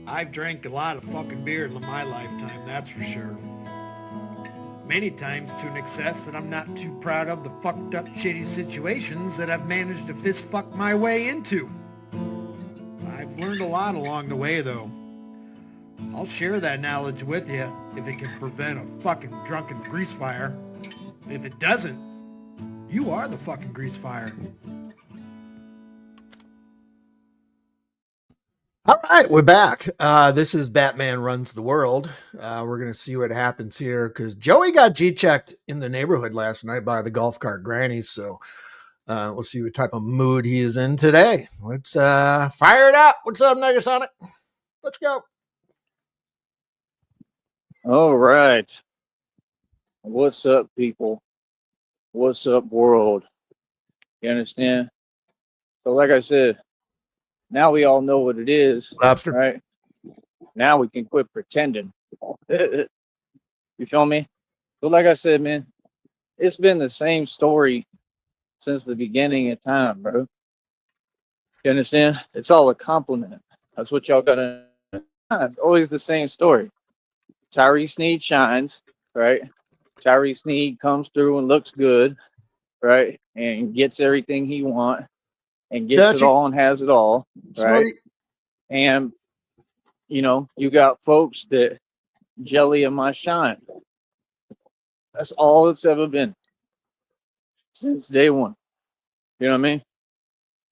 I've drank a lot of fucking beer in my lifetime, that's for sure. Many times to an excess that I'm not too proud of the fucked up shitty situations that I've managed to fist fuck my way into. I've learned a lot along the way though. I'll share that knowledge with you if it can prevent a fucking drunken grease fire. If it doesn't, you are the fucking grease fire. All right, we're back. This is Batman Runs the World. We're going to see what happens here because Joey got G-checked in the neighborhood last night by the golf cart grannies. So we'll see what type of mood he is in today. Let's fire it up. What's up, Negasonic? Let's go. All right. What's up, people? What's up, world? You understand? So, like I said, now we all know what it is, Lobster. right? Now we can quit pretending. You feel me? So, like I said, man, it's been the same story since the beginning of time, bro. You understand? It's all a compliment. That's what y'all gotta. It's always the same story. Tyree Sneed shines, right? Tyree Sneed comes through and looks good, right? And gets everything he wants and gets it Dutchy. all and has it all, right? Smarty. And you got folks that jelly of my shine. That's all it's ever been since day one. You know what I mean?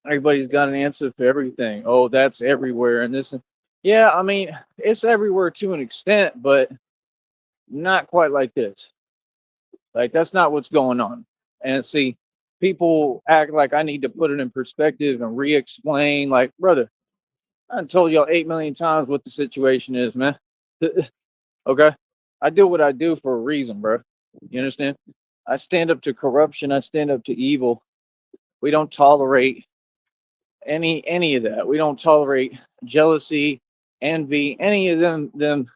Everybody's got an answer for everything. Oh, that's everywhere and this and yeah, I mean, it's everywhere to an extent, but not quite like this. Like that's not what's going on. And see, people act like I need to put it in perspective and re-explain. Like, brother, I done told y'all 8 million times what the situation is, man. Okay, I do what I do for a reason, bro. You understand? I stand up to corruption. I stand up to evil. We don't tolerate any of that. We don't tolerate jealousy, envy, any of them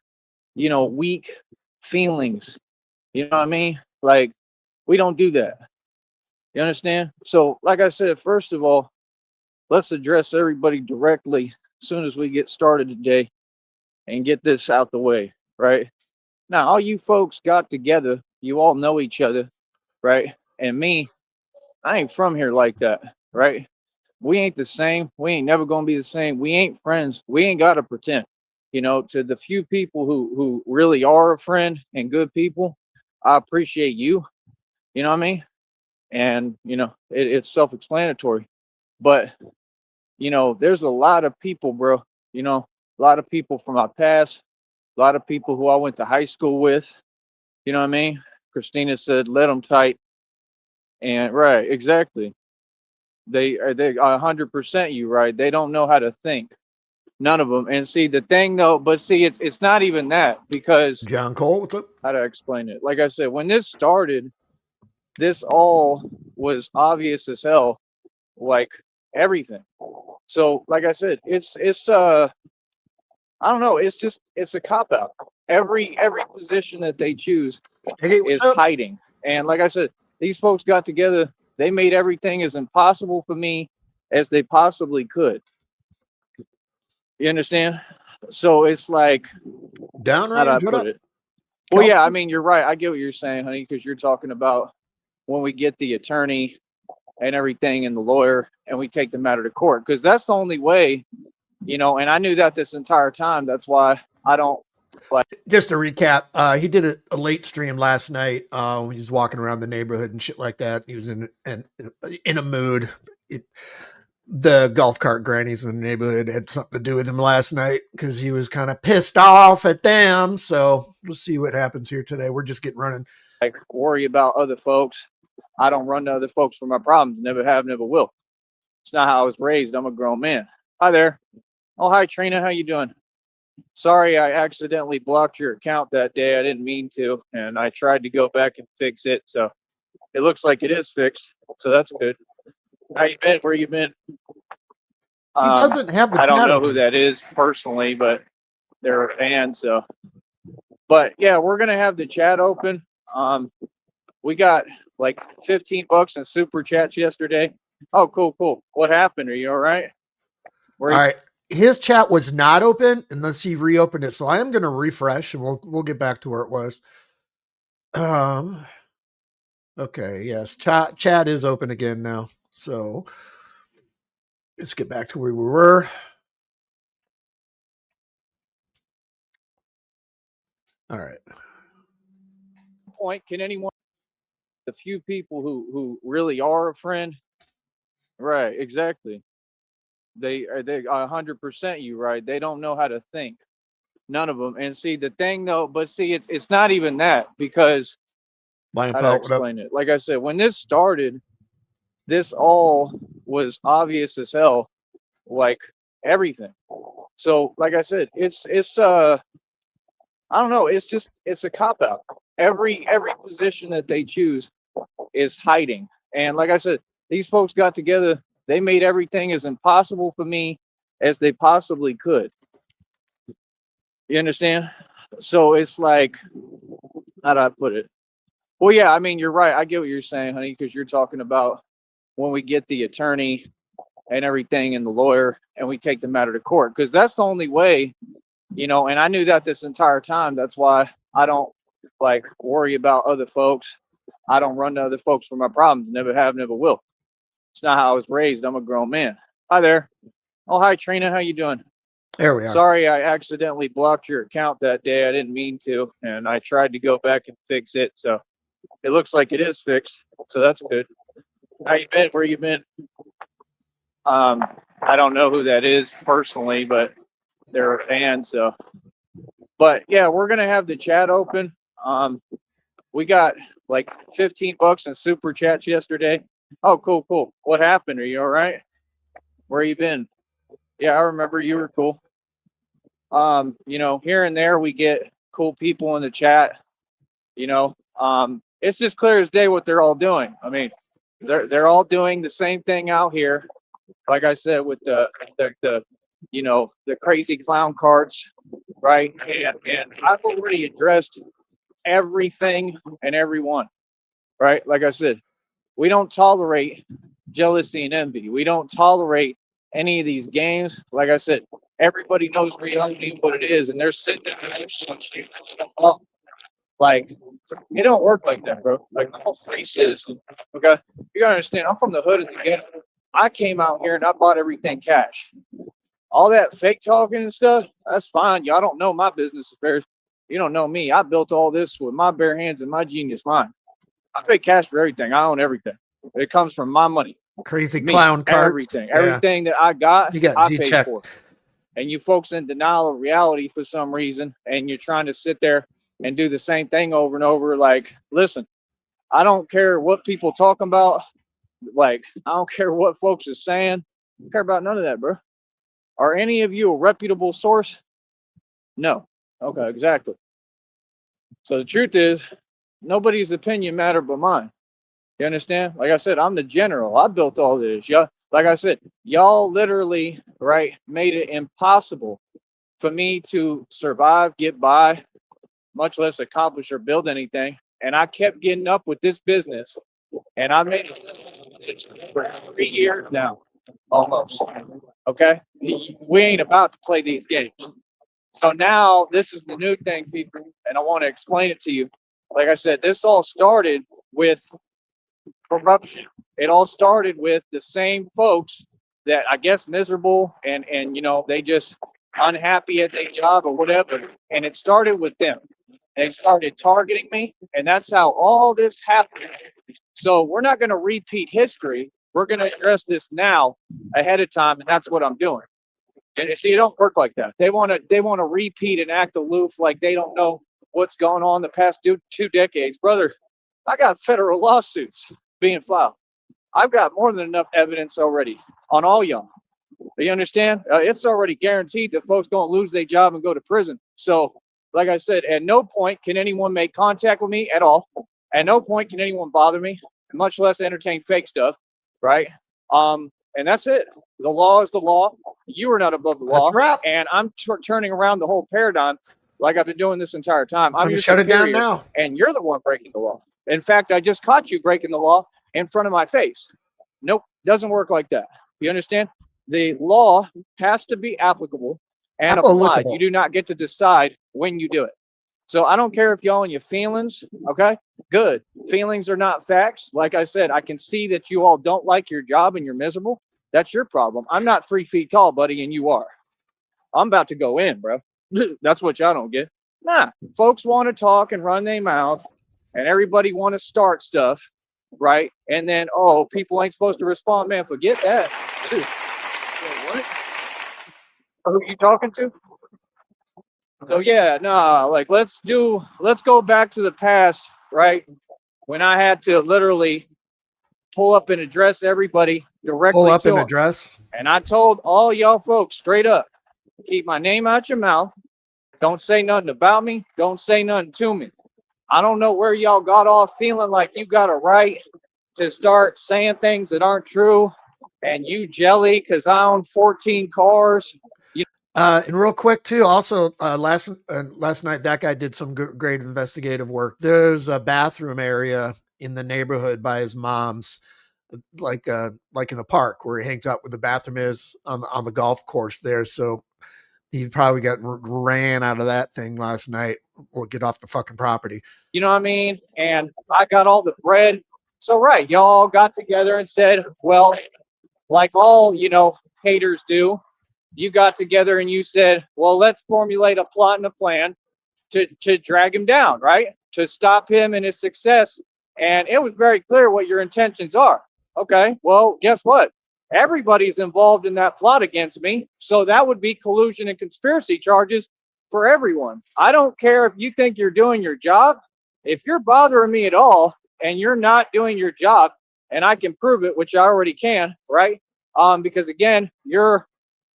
weak feelings. You know what I mean? Like we don't do that. You understand? So, like I said, first of all, let's address everybody directly as soon as we get started today and get this out the way, right? Now, all you folks got together, you all know each other, right? And me, I ain't from here like that, right? We ain't the same. We ain't never gonna be the same. We ain't friends. We ain't gotta pretend. To the few people who really are a friend and good people, I appreciate you. You know what I mean? And it's self-explanatory. But there's a lot of people, bro. A lot of people from my past, a lot of people who I went to high school with. You know what I mean? Christina said, "Let them tight." And right, exactly. They 100% you right. They don't know how to think. None of them. And see the thing though, but see it's not even that because John Cole. What's up? how to explain it? Like I said, when this started, this all was obvious as hell, like everything. So like I said, it's I don't know. It's a cop out. Every position that they choose Hey, what's is up? hiding. And like I said, these folks got together. They made everything as impossible for me as they possibly could. You understand? So it's like, how do I Downrange. What put up? it? Well, yeah, I California. mean, you're right. I get what you're saying, honey, because you're talking about when we get the attorney and everything and the lawyer and we take the matter to court because that's the only way, and I knew that this entire time. That's why I don't like. Just to recap, he did a late stream last night. He was walking around the neighborhood and shit like that. He was in a mood. It, the golf cart grannies in the neighborhood had something to do with him last night because he was kind of pissed off at them. So we'll see what happens here today. We're just getting running. Worry about other folks. I don't run to other folks for my problems. Never have, never will. It's not how I was raised. I'm a grown man. Hi there. Oh, hi Trina. How you doing? Sorry, I accidentally blocked your account that day. I didn't mean to, and I tried to go back and fix it. So it looks like it is fixed. So that's good. How you been? Where you been? He Um, doesn't have the I don't chat know who open. that is personally, but they're a fan. So, but yeah, we're gonna have the chat open. We got like $15 in super chats yesterday. Oh, cool, cool. What happened? Are you all right? All Where right. his chat was not open unless he reopened it. So I am going to refresh and we'll get back to where it was. Okay. Yes. Chat is open again now. So let's get back to where we were. All right. Point, can anyone, the few people who really are a friend, right? Exactly. They 100% you, right? They don't know how to think. None of them. And see the thing though, but see it's not even that, because Lion how do I Pelt, what up? explain it? Like I said, when this started, this all was obvious as hell, like everything. So like I said, it's I don't know, it's a cop out. Every position that they choose is hiding. And like I said, these folks got together, they made everything as impossible for me as they possibly could. You understand? So it's like, how do I put it? Well, yeah, I mean, you're right. I get what you're saying, honey, because you're talking about when we get the attorney and everything and the lawyer and we take the matter to court, because that's the only way, and I knew that this entire time. That's why I don't like worry about other folks. I don't run to other folks for my problems. Never have, never will. It's not how I was raised. I'm a grown man. Hi there. Oh, hi, Trina. How you doing? There we are. Sorry, I accidentally blocked your account that day. I didn't mean to, and I tried to go back and fix it. So it looks like it is fixed. So that's good. How you been? Where you been? I don't know who that is personally, but they're a fan. So, but yeah, we're gonna have the chat open. We got like $15 in super chats yesterday. Oh, cool, cool. What happened? Are you all right? Where you been? Yeah, I remember you were cool. Here and there we get cool people in the chat. It's just clear as day what they're all doing. I mean, they're all doing the same thing out here. Like I said, with the crazy clown cards, right? And I've already addressed everything and everyone, right? Like I said, we don't tolerate jealousy and envy. We don't tolerate any of these games. Like I said, everybody knows reality what it is, and they're sitting there. Like, it don't work like that, bro. Like, I'm a free citizen. Okay, you gotta understand. I'm from the hood of the ghetto. I came out here and I bought everything cash. All that fake talking and stuff, that's fine. Y'all don't know my business affairs. You don't know me. I built all this with my bare hands and my genius mind. I pay cash for everything. I own everything. It comes from my money. Crazy Me, clown carts. everything. Yeah. Everything that I got, You got I G paid check. for. And you folks in denial of reality for some reason, and you're trying to sit there and do the same thing over and over. Like, listen, I don't care what people talking about. Like, I don't care what folks is saying. I don't care about none of that, bro. Are any of you a reputable source? No. Okay, exactly. So the truth is, nobody's opinion matter but mine. You understand? Like I said, I'm the general. I built all this. Y'all, like I said, y'all literally, right, made it impossible for me to survive, get by, much less accomplish or build anything. And I kept getting up with this business, and I made it for 3 years now, almost. Okay, we ain't about to play these games. So now this is the new thing, people, and I want to explain it to you. Like I said, this all started with corruption. It all started with the same folks that I guess miserable and they just unhappy at their job or whatever. And it started with them. They started targeting me, and that's how all this happened. So we're not going to repeat history. We're going to address this now ahead of time, and that's what I'm doing. And you see, it don't work like that. They want to repeat and act aloof like they don't know what's going on the past two decades. Brother, I got federal lawsuits being filed. I've got more than enough evidence already on all y'all. You understand? It's already guaranteed that folks going to lose their job and go to prison. So, like I said, at no point can anyone make contact with me at all. At no point can anyone bother me, much less entertain fake stuff, right? And that's it. The law is the law. You are not above the law. That's a wrap. And I'm turning around the whole paradigm like I've been doing this entire time. I'm your Shut it down superior, now. and you're the one breaking the law. In fact, I just caught you breaking the law in front of my face. Nope, doesn't work like that. You understand? the law has to be applicable and applied. You Applicable. do not get to decide when you do it. So I don't care if y'all in your feelings, okay? Good. Feelings are not facts. Like I said, I can see that you all don't like your job and you're miserable. That's your problem. I'm not 3 feet tall, buddy, and you are. I'm about to go in, bro. That's what y'all don't get. Nah, folks want to talk and run their mouth, and everybody want to start stuff, right? And then, oh, people ain't supposed to respond, man. Forget that. Dude, wait, what? Who are you talking to? So yeah, nah, like let's go back to the past, right? When I had to literally pull up and address everybody Pull directly up to and them. address. And I told all y'all folks straight up, keep my name out your mouth. Don't say nothing about me. Don't say nothing to me. I don't know where y'all got off feeling like you got a right to start saying things that aren't true. And you jelly because I own 14 cars. And real quick too, also last night that guy did some great investigative work. There's a bathroom area in the neighborhood by his mom's, like in the park where he hangs out where the bathroom is on the golf course there. So he probably got ran out of that thing last night or get off the fucking property. You know what I mean? And I got all the bread. So right, y'all got together and said, well, like all, haters do, you got together and you said, well, let's formulate a plot and a plan to drag him down, right? To stop him and his success. And it was very clear what your intentions are. Okay, well, guess what? Everybody's involved in that plot against me. So that would be collusion and conspiracy charges for everyone. I don't care if you think you're doing your job. If you're bothering me at all and you're not doing your job, and I can prove it, which I already can, right? Because again, you're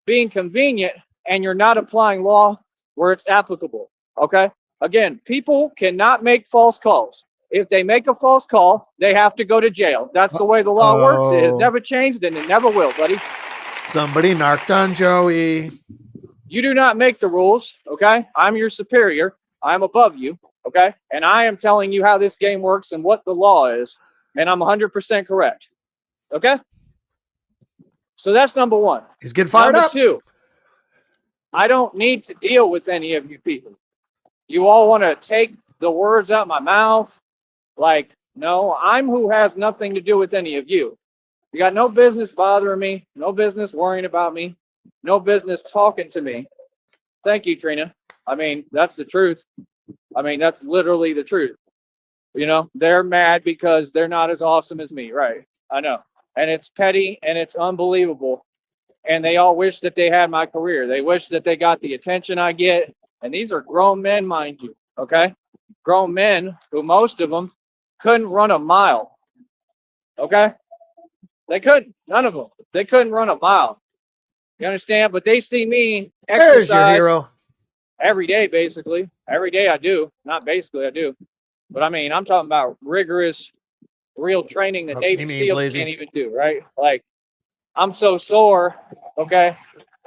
being convenient and you're not applying law where it's applicable. Okay. Again, people cannot make false calls. If they make a false call, they have to go to jail. That's the way the law works. It has never changed and it never will, buddy. Somebody narked on Joey. You do not make the rules. Okay. I'm your superior. I'm above you. Okay. And I am telling you how this game works and what the law is. And I'm 100% correct. Okay. So that's number one. He's getting fired Number up. two, I don't need to deal with any of you people. You all want to take the words out my mouth. Like, no, I'm who has nothing to do with any of you. You got no business bothering me, no business worrying about me, no business talking to me. Thank you, Trina. I mean, that's the truth. I mean, that's literally the truth. They're mad because they're not as awesome as me, right? I know. And it's petty and it's unbelievable. And they all wish that they had my career. They wish that they got the attention I get. And these are grown men, mind you, okay? Grown men who most of them couldn't run a mile, okay? They couldn't, none of them. They couldn't run a mile. You understand? But they see me There's your exercise hero. every day, basically. Every day I do. Not basically, I do. But I mean, I'm talking about rigorous, real training that Navy SEALs can't even do, right? Like, I'm so sore, okay?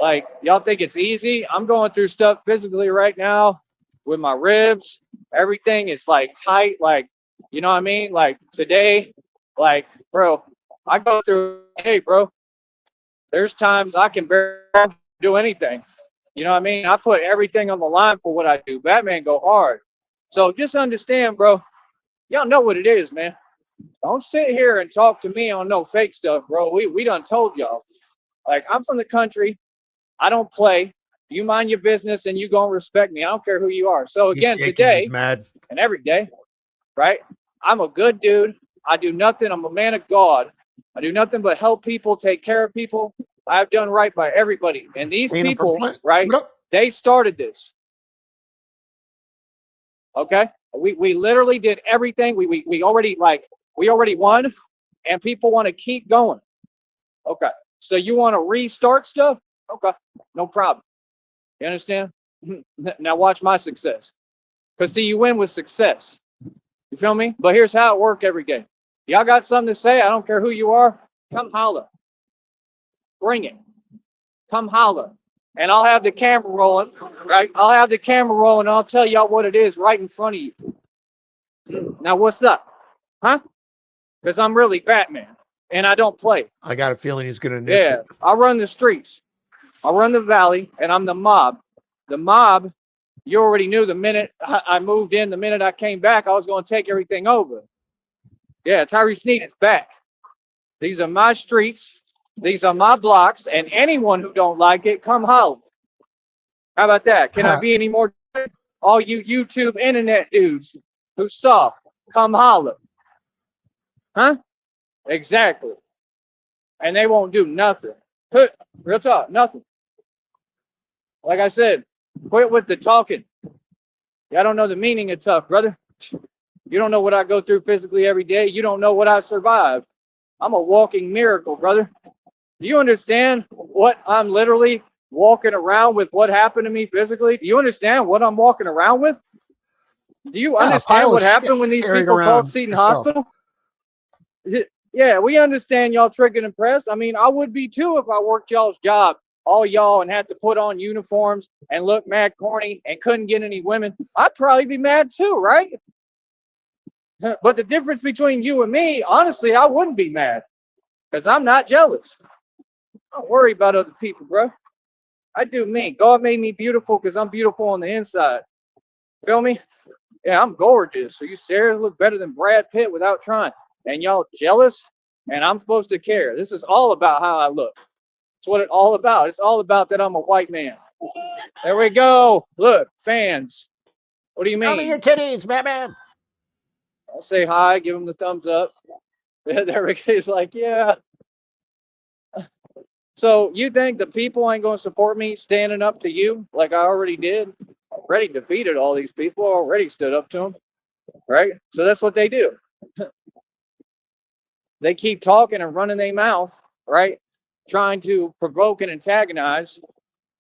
Like, y'all think it's easy? I'm going through stuff physically right now with my ribs. Everything is like tight, like, you know what I mean? Like today, like, bro, I go through, hey, bro, there's times I can barely do anything. You know what I mean? I put everything on the line for what I do. Batman go hard. So just understand, bro, y'all know what it is, man. Don't sit here and talk to me on no fake stuff, bro. We done told y'all. Like, I'm from the country. I don't play. You mind your business and you gonna respect me. I don't care who you are. So again, today he's mad. and every day, right? I'm a good dude. I do nothing. I'm a man of God. I do nothing but help people, take care of people. I've done right by everybody. And these people, right, they started this. Okay? We literally did everything. We already won, and people want to keep going. Okay. So you want to restart stuff? Okay. No problem. You understand? Now watch my success. Because see, you win with success. You feel me? But here's how it works every game. Y'all got something to say? I don't care who you are. Come holler. Bring it. Come holler. And I'll have the camera rolling, right? I'll have the camera rolling and I'll tell y'all what it is right in front of you. Now what's up? Huh? Because I'm really Batman. and I don't play. I got a feeling he's gonna nuke Yeah, it. I run the streets. I run the valley, and I'm the mob. The mob, you already knew the minute I moved in, the minute I came back, I was going to take everything over. Yeah, Tyree Sneed is back. These are my streets. These are my blocks, and anyone who don't like it, come holler. How about that? Can I be any more? All you YouTube internet dudes who soft, come holler. Huh? Exactly. And they won't do nothing. Real talk, nothing. Like I said, quit with the talking. Y'all don't know the meaning of tough, brother. You don't know what I go through physically every day. You don't know what I survive. I'm a walking miracle, brother. Do you understand what I'm literally walking around with, what happened to me physically? Do you understand what I'm walking around with? Do you understand what happened when these people called Seton Hospital? Yeah, we understand y'all triggered and pressed. I mean, I would be too if I worked y'all's job, all y'all, and had to put on uniforms and look mad corny and couldn't get any women. I'd probably be mad too, right? But the difference between you and me, honestly, I wouldn't be mad because I'm not jealous. Don't worry about other people, bro. I do me. God made me beautiful because I'm beautiful on the inside. Feel me? Yeah, I'm gorgeous. Are you serious? Look better than Brad Pitt without trying. And y'all jealous? And I'm supposed to care. This is all about how I look. It's what it's all about. It's all about that I'm a white man. There we go. Look, fans. What do you mean? Show me your titties, Batman. I'll say hi, give him the thumbs up. There we go. He's like, yeah. So you think the people ain't going to support me standing up to you like I already did? Already defeated all these people, already stood up to them, right? So that's what they do. They keep talking and running their mouth, right? Trying to provoke and antagonize.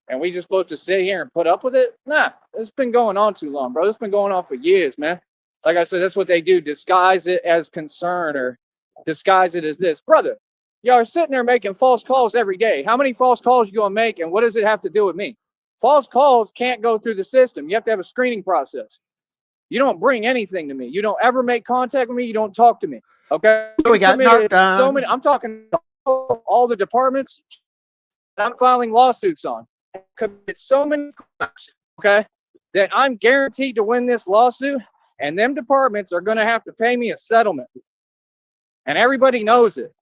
And we just supposed to sit here and put up with it? Nah, it's been going on too long, bro. It's been going on for years, man. Like I said, that's what they do. Disguise it as concern or disguise it as this. Brother, y'all are sitting there making false calls every day. How many false calls you gonna make, and what does it have to do with me? False calls can't go through the system. You have to have a screening process. You don't bring anything to me. You don't ever make contact with me. You don't talk to me. Okay? We got knocked down. So many. I'm talking all the departments that I'm filing lawsuits on. Commit so many crimes, okay, that I'm guaranteed to win this lawsuit, and them departments are going to have to pay me a settlement. And everybody knows it.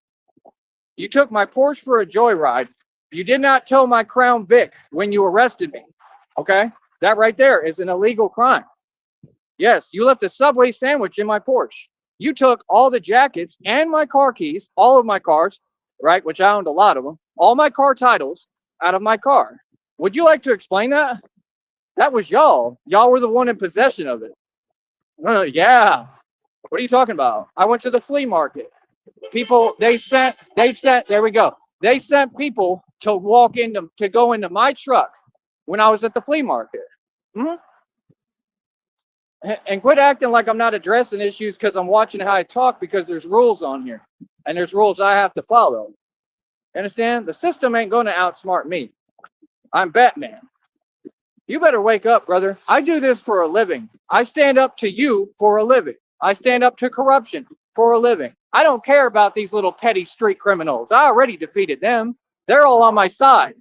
You took my Porsche for a joyride. You did not tow my Crown Vic when you arrested me, okay? That right there is an illegal crime. Yes, you left a Subway sandwich in my Porsche. You took all the jackets and my car keys, all of my cars, right, which I owned a lot of them, all my car titles out of my car. Would you like to explain that? That was y'all. Y'all were the one in possession of it. Yeah. What are you talking about? I went to the flea market. People, they sent, there we go. They sent people to go into my truck when I was at the flea market. Mm-hmm. And quit acting like I'm not addressing issues because I'm watching how I talk, because there's rules on here and there's rules I have to follow. Understand? The system ain't going to outsmart me. I'm Batman. You better wake up, brother. I do this for a living. I stand up to you for a living. I stand up to corruption for a living. I don't care about these little petty street criminals. I already defeated them. They're all on my side.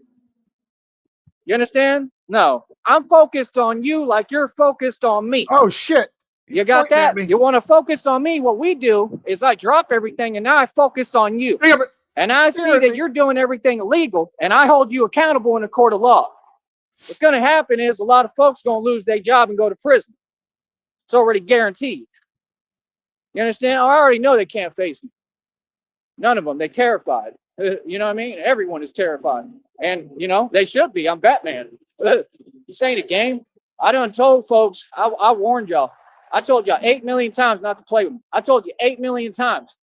You understand? No. I'm focused on you like you're focused on me. Oh, shit. You got that? You want to focus on me? What we do is I drop everything and now I focus on you. Damn it. And I see that you're doing everything illegal, and I hold you accountable in a court of law. What's going to happen is a lot of folks going to lose their job and go to prison. It's already guaranteed. You understand? I already know they can't face me. None of them. They're terrified. You know what I mean? Everyone is terrified. And, you know, they should be. I'm Batman. This ain't a game. I done told folks, I warned y'all. I told y'all 8 million times not to play with me. I told you 8 million times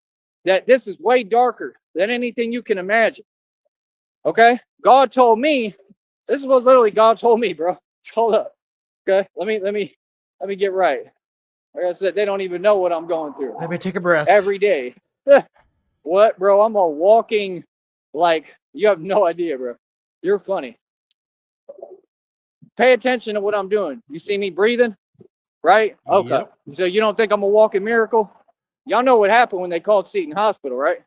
that this is way darker than anything you can imagine. Okay? God told me, this is what literally God told me, bro. Hold up. Okay? Let me get right. Like I said, they don't even know what I'm going through. Let me take a breath. Every day. What, bro? I'm a walking, like, you have no idea, bro. You're funny. Pay attention to what I'm doing. You see me breathing? Right? Okay. Yep. So you don't think I'm a walking miracle? Y'all know what happened when they called Seton Hospital, right?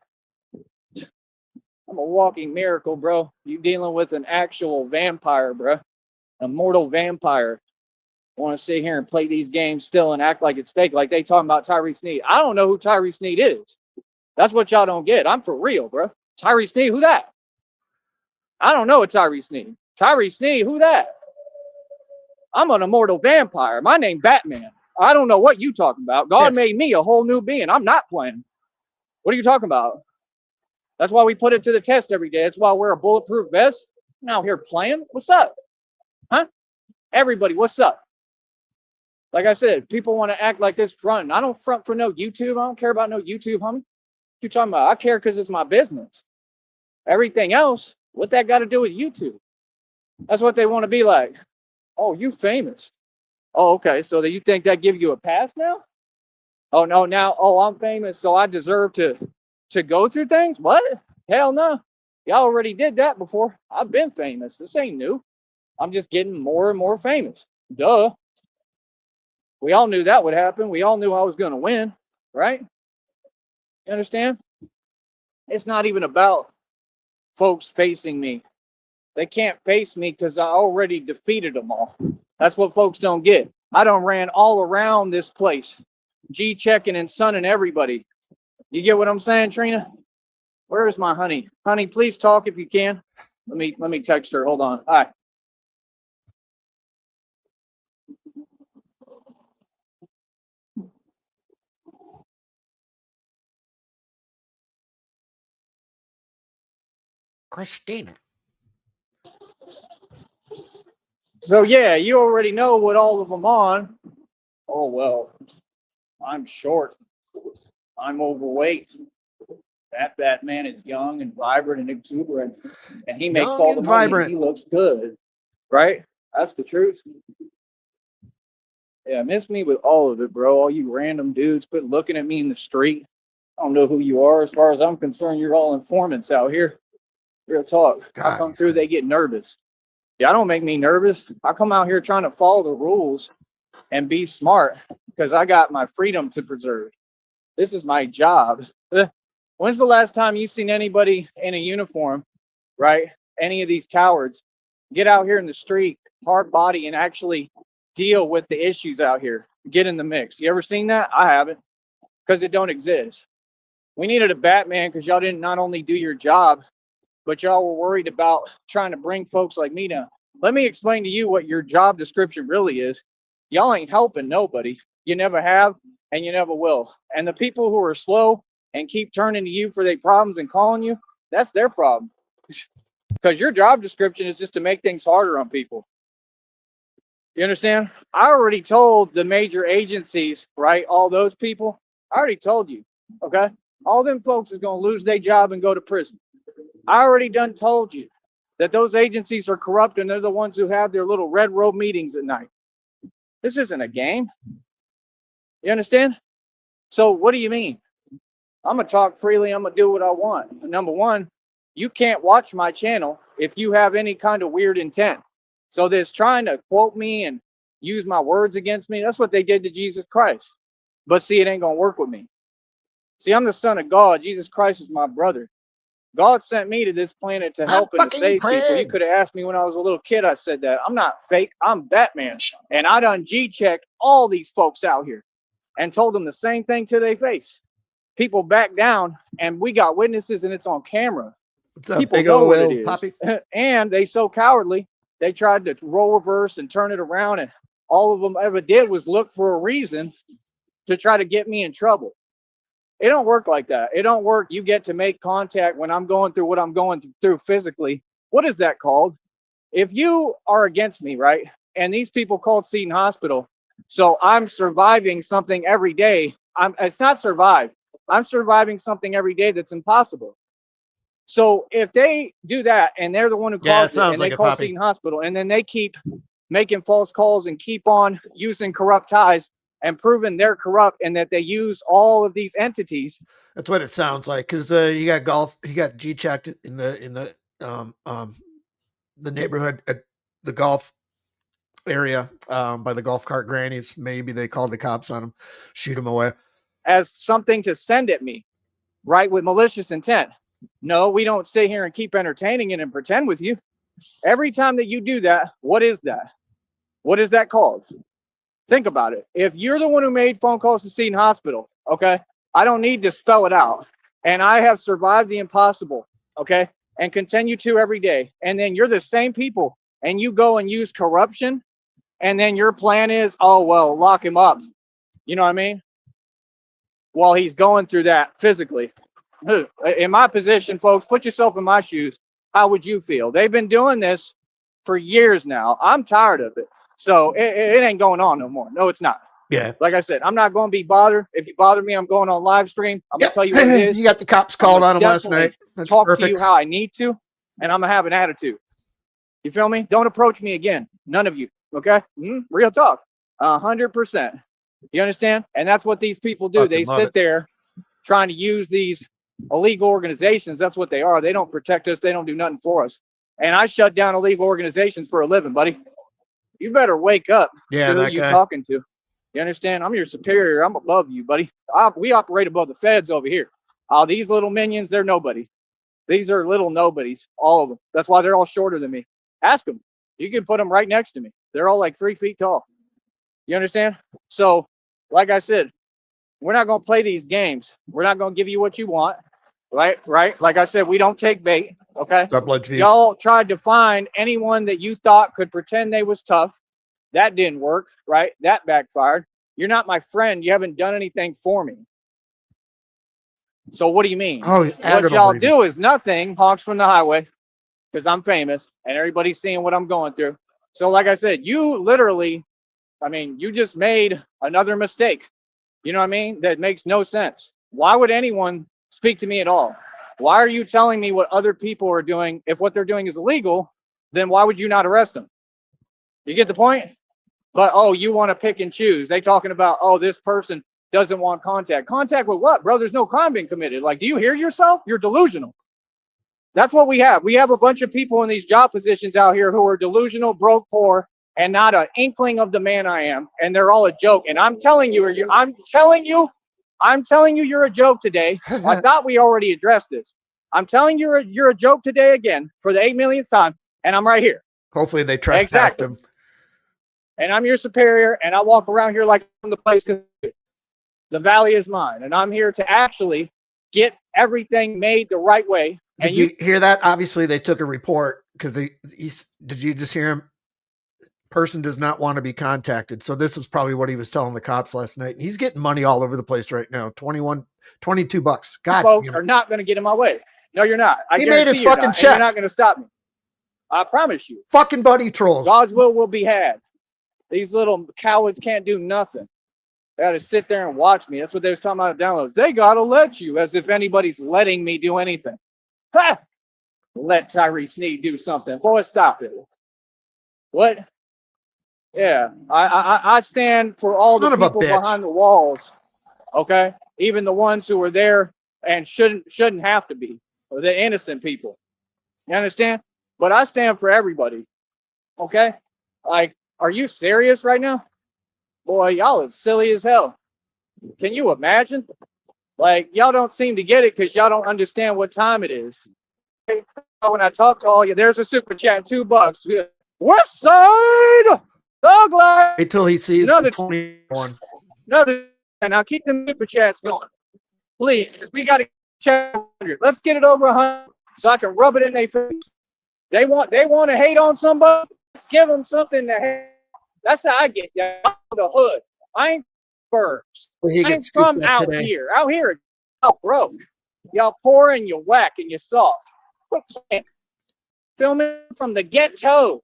I'm a walking miracle, bro. You dealing with an actual vampire, bro. A mortal vampire. Want to sit here and play these games still and act like it's fake, like they talking about Tyree Sneed. I don't know who Tyree Sneed is. That's what y'all don't get. I'm for real, bro. Tyree Sneed, who that? I don't know a Tyree Sneed. Tyree Sneed, who that? I'm an immortal vampire. My name Batman. I don't know what you talking about. God made me a whole new being. I'm not playing. What are you talking about? That's why we put it to the test every day. That's why I wear a bulletproof vest. I'm out here playing. What's up? Huh? Everybody, what's up? Like I said, people want to act like this front. I don't front for no YouTube. I don't care about no YouTube, homie. What you talking about? I care because it's my business. Everything else, what that got to do with YouTube? That's what they want to be like. Oh, you famous. Oh, okay. So that you think that give you a pass now? Oh no, now I'm famous, so I deserve to go through things? What? Hell no. Y'all already did that before. I've been famous. This ain't new. I'm just getting more and more famous. Duh. We all knew that would happen. We all knew I was going to win, right? You understand? It's not even about folks facing me. They can't face me because I already defeated them all. That's what folks don't get. I done ran all around this place, G-checking and sunning everybody. You get what I'm saying, Trina? Where is my honey? Honey, please talk if you can. Let me text her. Hold on. Hi. Christina. So yeah, you already know what all of them on. Oh well, I'm short. I'm overweight. That Batman is young and vibrant and exuberant, and he makes all the money and he looks good, right? That's the truth. Yeah, miss me with all of it, bro. All you random dudes, quit looking at me in the street. I don't know who you are. As far as I'm concerned, you're all informants out here. Real talk. I come through, they get nervous. Yeah, don't make me nervous. I come out here trying to follow the rules and be smart because I got my freedom to preserve. This is my job. When's the last time you seen anybody in a uniform, right? Any of these cowards get out here in the street, hard body, and actually deal with the issues out here? Get in the mix. You ever seen that? I haven't, because it don't exist. We needed a Batman because y'all didn't not only do your job, but y'all were worried about trying to bring folks like me down. Let me explain to you what your job description really is. Y'all ain't helping nobody. You never have, and you never will. And the people who are slow and keep turning to you for their problems and calling you, that's their problem. Because your job description is just to make things harder on people. You understand? I already told the major agencies, right? All those people, I already told you, okay? All them folks is going to lose their job and go to prison. I already done told you that those agencies are corrupt and they're the ones who have their little red robe meetings at night. This isn't a game. You understand? So what do you mean? I'm going to talk freely. I'm going to do what I want. Number one, you can't watch my channel if you have any kind of weird intent. So this trying to quote me and use my words against me, that's what they did to Jesus Christ. But see, it ain't going to work with me. See, I'm the son of God. Jesus Christ is my brother. God sent me to this planet to help and to save people. You could have asked me when I was a little kid. I said that. I'm not fake. I'm Batman. And I done G-checked all these folks out here and told them the same thing to their face. People back down, and we got witnesses, and it's on camera. People know what it is. Poppy? And they so cowardly, they tried to roll reverse and turn it around, and all of them ever did was look for a reason to try to get me in trouble. It don't work like that. It don't work. You get to make contact when I'm going through what I'm going through physically. What is that called? If you are against me, right? And these people called Seton Hospital. So I'm surviving something every day. It's not survive. I'm surviving something every day that's impossible. So if they do that and they're the one who caused it and they call Seton Hospital and then they keep making false calls and keep on using corrupt ties and proving they're corrupt and that they use all of these entities. That's what it sounds like. Cause you got G-checked in the neighborhood at the golf area, by the golf cart grannies. Maybe they called the cops on him, shoot him away. As something to send at me, right? With malicious intent. No, we don't sit here and keep entertaining it and pretend with you. Every time that you do that, what is that? What is that called? Think about it. If you're the one who made phone calls to Sneed Hospital, okay, I don't need to spell it out. And I have survived the impossible, okay, and continue to every day. And then you're the same people and you go and use corruption. And then your plan is, oh, well, lock him up. You know what I mean? While he's going through that physically. In my position, folks, put yourself in my shoes. How would you feel? They've been doing this for years now. I'm tired of it. So it ain't going on no more. No, it's not. Yeah. Like I said, I'm not going to be bothered. If you bother me, I'm going on live stream. I'm going to tell you what it is. You got the cops called on him last Definitely night. That's talk perfect. to you how I need to, and I'm going to have an attitude. You feel me? Don't approach me again. None of you. Okay? Real talk. 100%. You understand? And that's what these people do. They sit there trying to use these illegal organizations. That's what they are. They don't protect us. They don't do nothing for us. And I shut down illegal organizations for a living, buddy. You better wake up. Yeah, to who you're talking to. You understand? I'm your superior. I'm above you, buddy. We operate above the feds over here. These little minions, they're nobody. These are little nobodies, all of them. That's why they're all shorter than me. Ask them. You can put them right next to me. They're all like 3 feet tall. You understand? So, like I said, we're not going to play these games. We're not going to give you what you want. Right? Like I said, we don't take bait. Okay? Y'all tried to find anyone that you thought could pretend they was tough. That didn't work, right? That backfired. You're not my friend. You haven't done anything for me. So what do you mean? What y'all do is nothing, honks from the highway, because I'm famous and everybody's seeing what I'm going through. So like I said, you literally, you just made another mistake. You know what I mean? That makes no sense. Why would anyone speak to me at all? Why are you telling me what other people are doing? If what they're doing is illegal, then why would you not arrest them? You get the point? But, oh, you want to pick and choose. They talking about, oh, this person doesn't want contact. Contact with what, bro? There's no crime being committed. Like, do you hear yourself? You're delusional. That's what we have. We have a bunch of people in these job positions out here who are delusional, broke, poor, and not an inkling of the man I am. And they're all a joke. And I'm telling you, you're a joke today. I thought we already addressed this. I'm telling you, you're a joke today again for the 8 millionth time. And I'm right here. Hopefully they trespassed him. And I'm your superior, and I walk around here like I'm the place. The valley is mine, and I'm here to actually get everything made the right way. Did you hear that? Obviously, they took a report because did you just hear him? Person does not want to be contacted. So this is probably what he was telling the cops last night. He's getting money all over the place right now. $22. God, folks are not going to get in my way. No, you're not. He made his fucking check. You're not going to stop me. I promise you. Fucking buddy trolls. God's will be had. These little cowards can't do nothing. They got to sit there and watch me. That's what they was talking about downloads. They got to let you, as if anybody's letting me do anything. Ha! Let Tyree Sneed do something. Boy, stop it. What? Yeah, I stand for all the people behind the walls. Okay, even the ones who were there and shouldn't have to be, or the innocent people. You understand? But I stand for everybody. Okay, like. Are you serious right now? Boy, y'all are silly as hell. Can you imagine? Like, y'all don't seem to get it because y'all don't understand what time it is. When I talk to all you, there's a super chat, $2. West Side! Thug Life! Wait till he sees another 21. Another, and now keep the super chats going. Please, because we got to chat 100. Let's get it over 100 so I can rub it in their face. They want to hate on somebody. Let's give them something to hate. That's how I get down. I'm the hood. I ain't first. I ain't from out here. Out here, y'all broke. Y'all poor and you whack and you soft. Quit playing. Feel me? From the ghetto.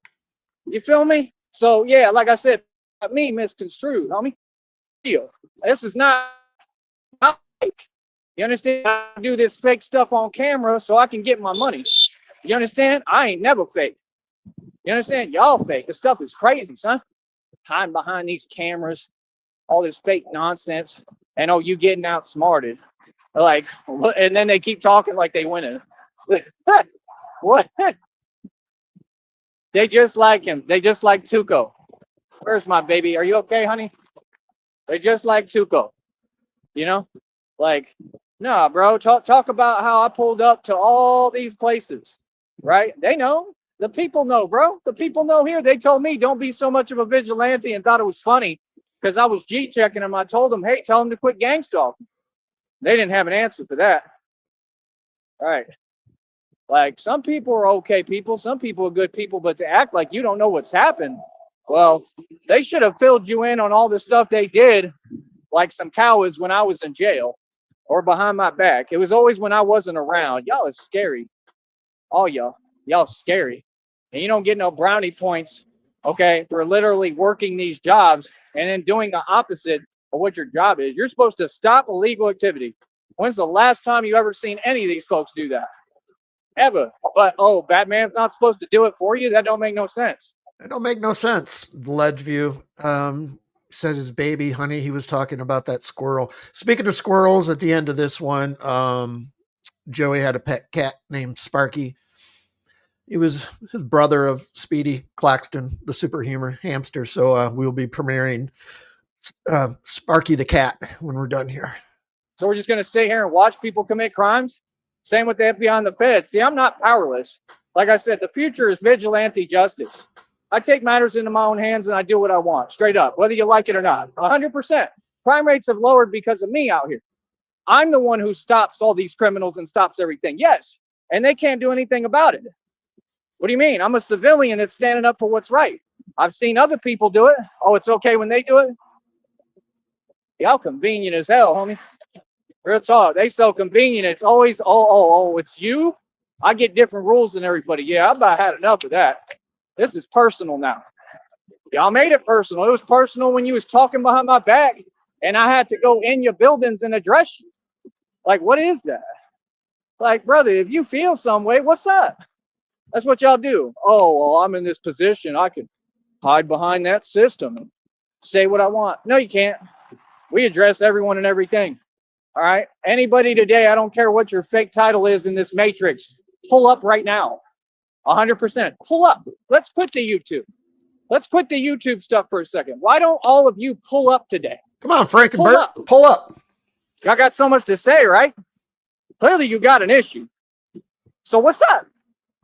You feel me? So, yeah, like I said, me misconstrued, homie. This is not fake. You understand? I do this fake stuff on camera so I can get my money. You understand? I ain't never fake. You understand? Y'all fake. This stuff is crazy, son. Hiding behind these cameras, all this fake nonsense, and oh, you getting outsmarted. Like, and then they keep talking like they winning. What? They just like him. They just like Tuco. Where's my baby? Are you okay, honey? They just like Tuco. You know? Like, Nah, bro. Talk about how I pulled up to all these places, right? They know. The people know, bro. The people know here. They told me don't be so much of a vigilante and thought it was funny because I was G checking them. I told them, hey, tell them to quit gang stalking. They didn't have an answer for that. All right. Like some people are okay people, some people are good people, but to act like you don't know what's happened, well, they should have filled you in on all the stuff they did like some cowards when I was in jail or behind my back. It was always when I wasn't around. Y'all is scary. All y'all scary. And you don't get no brownie points, okay, for literally working these jobs and then doing the opposite of what your job is. You're supposed to stop illegal activity. When's the last time you ever seen any of these folks do that? Ever. But oh, Batman's not supposed to do it for you? That don't make no sense. It don't make no sense. Ledgeview said his baby honey. He was talking about that squirrel. Speaking of squirrels, at the end of this one, Joey had a pet cat named Sparky. He was his brother of Speedy Claxton, the superhuman hamster. So we'll be premiering Sparky the cat when we're done here. So we're just gonna sit here and watch people commit crimes? Same with the FBI and the Fed. See, I'm not powerless. Like I said, the future is vigilante justice. I take matters into my own hands and I do what I want, straight up, whether you like it or not. 100%. Crime rates have lowered because of me out here. I'm the one who stops all these criminals and stops everything. Yes, and they can't do anything about it. What do you mean? I'm a civilian that's standing up for what's right. I've seen other people do it. Oh, it's okay when they do it? Y'all convenient as hell, homie. Real talk. They so convenient. It's always, it's you? I get different rules than everybody. Yeah, I've about had enough of that. This is personal now. Y'all made it personal. It was personal when you was talking behind my back and I had to go in your buildings and address you. Like, what is that? Like, brother, if you feel some way, what's up? That's what y'all do. Oh, well, I'm in this position. I can hide behind that system and say what I want. No, you can't. We address everyone and everything. All right. Anybody today, I don't care what your fake title is in this matrix, pull up right now. 100%. Pull up. Let's quit the YouTube. Let's quit the YouTube stuff for a second. Why don't all of you pull up today? Come on, Frank and Pull Bert, up. pull up. Y'all got so much to say, right? Clearly you got an issue. So what's up?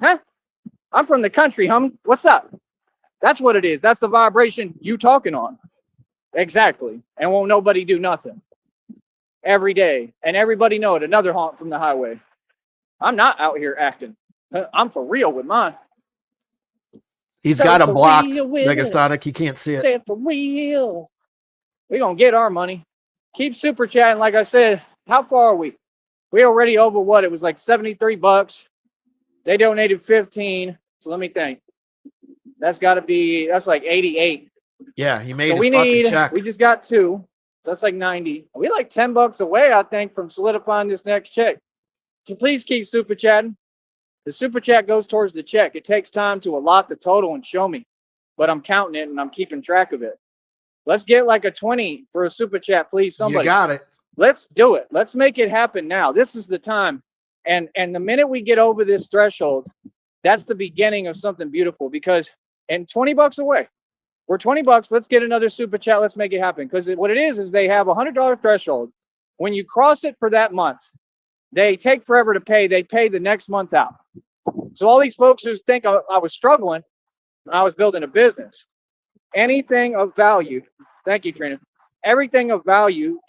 Huh? I'm from the country, homie. What's up? That's what it is. That's the vibration you talking on. Exactly. And won't nobody do nothing. Every day. And everybody know it. Another honk from the highway. I'm not out here acting. I'm for real with mine. He's got him blocked. Megasonic, you can't see it. Say it for real. We're going to get our money. Keep super chatting. Like I said, how far are we? We already over what? It was like $73. They donated 15. So let me think. That's like 88. Yeah, he made so his fucking check. We just got 2. So that's like 90. We like $10 away, I think, from solidifying this next check. So please keep super chatting. The super chat goes towards the check. It takes time to allot the total and show me, but I'm counting it and I'm keeping track of it. Let's get like a 20 for a super chat, please. Somebody. You got it. Let's do it. Let's make it happen now. This is the time. And the minute we get over this threshold, that's the beginning of something beautiful because and $20 away. We're $20. Let's get another super chat. Let's make it happen. Because what it is they have a $100 threshold. When you cross it for that month, they take forever to pay. They pay the next month out. So all these folks who think I was struggling when I was building a business, anything of value, thank you, Trina, anything of value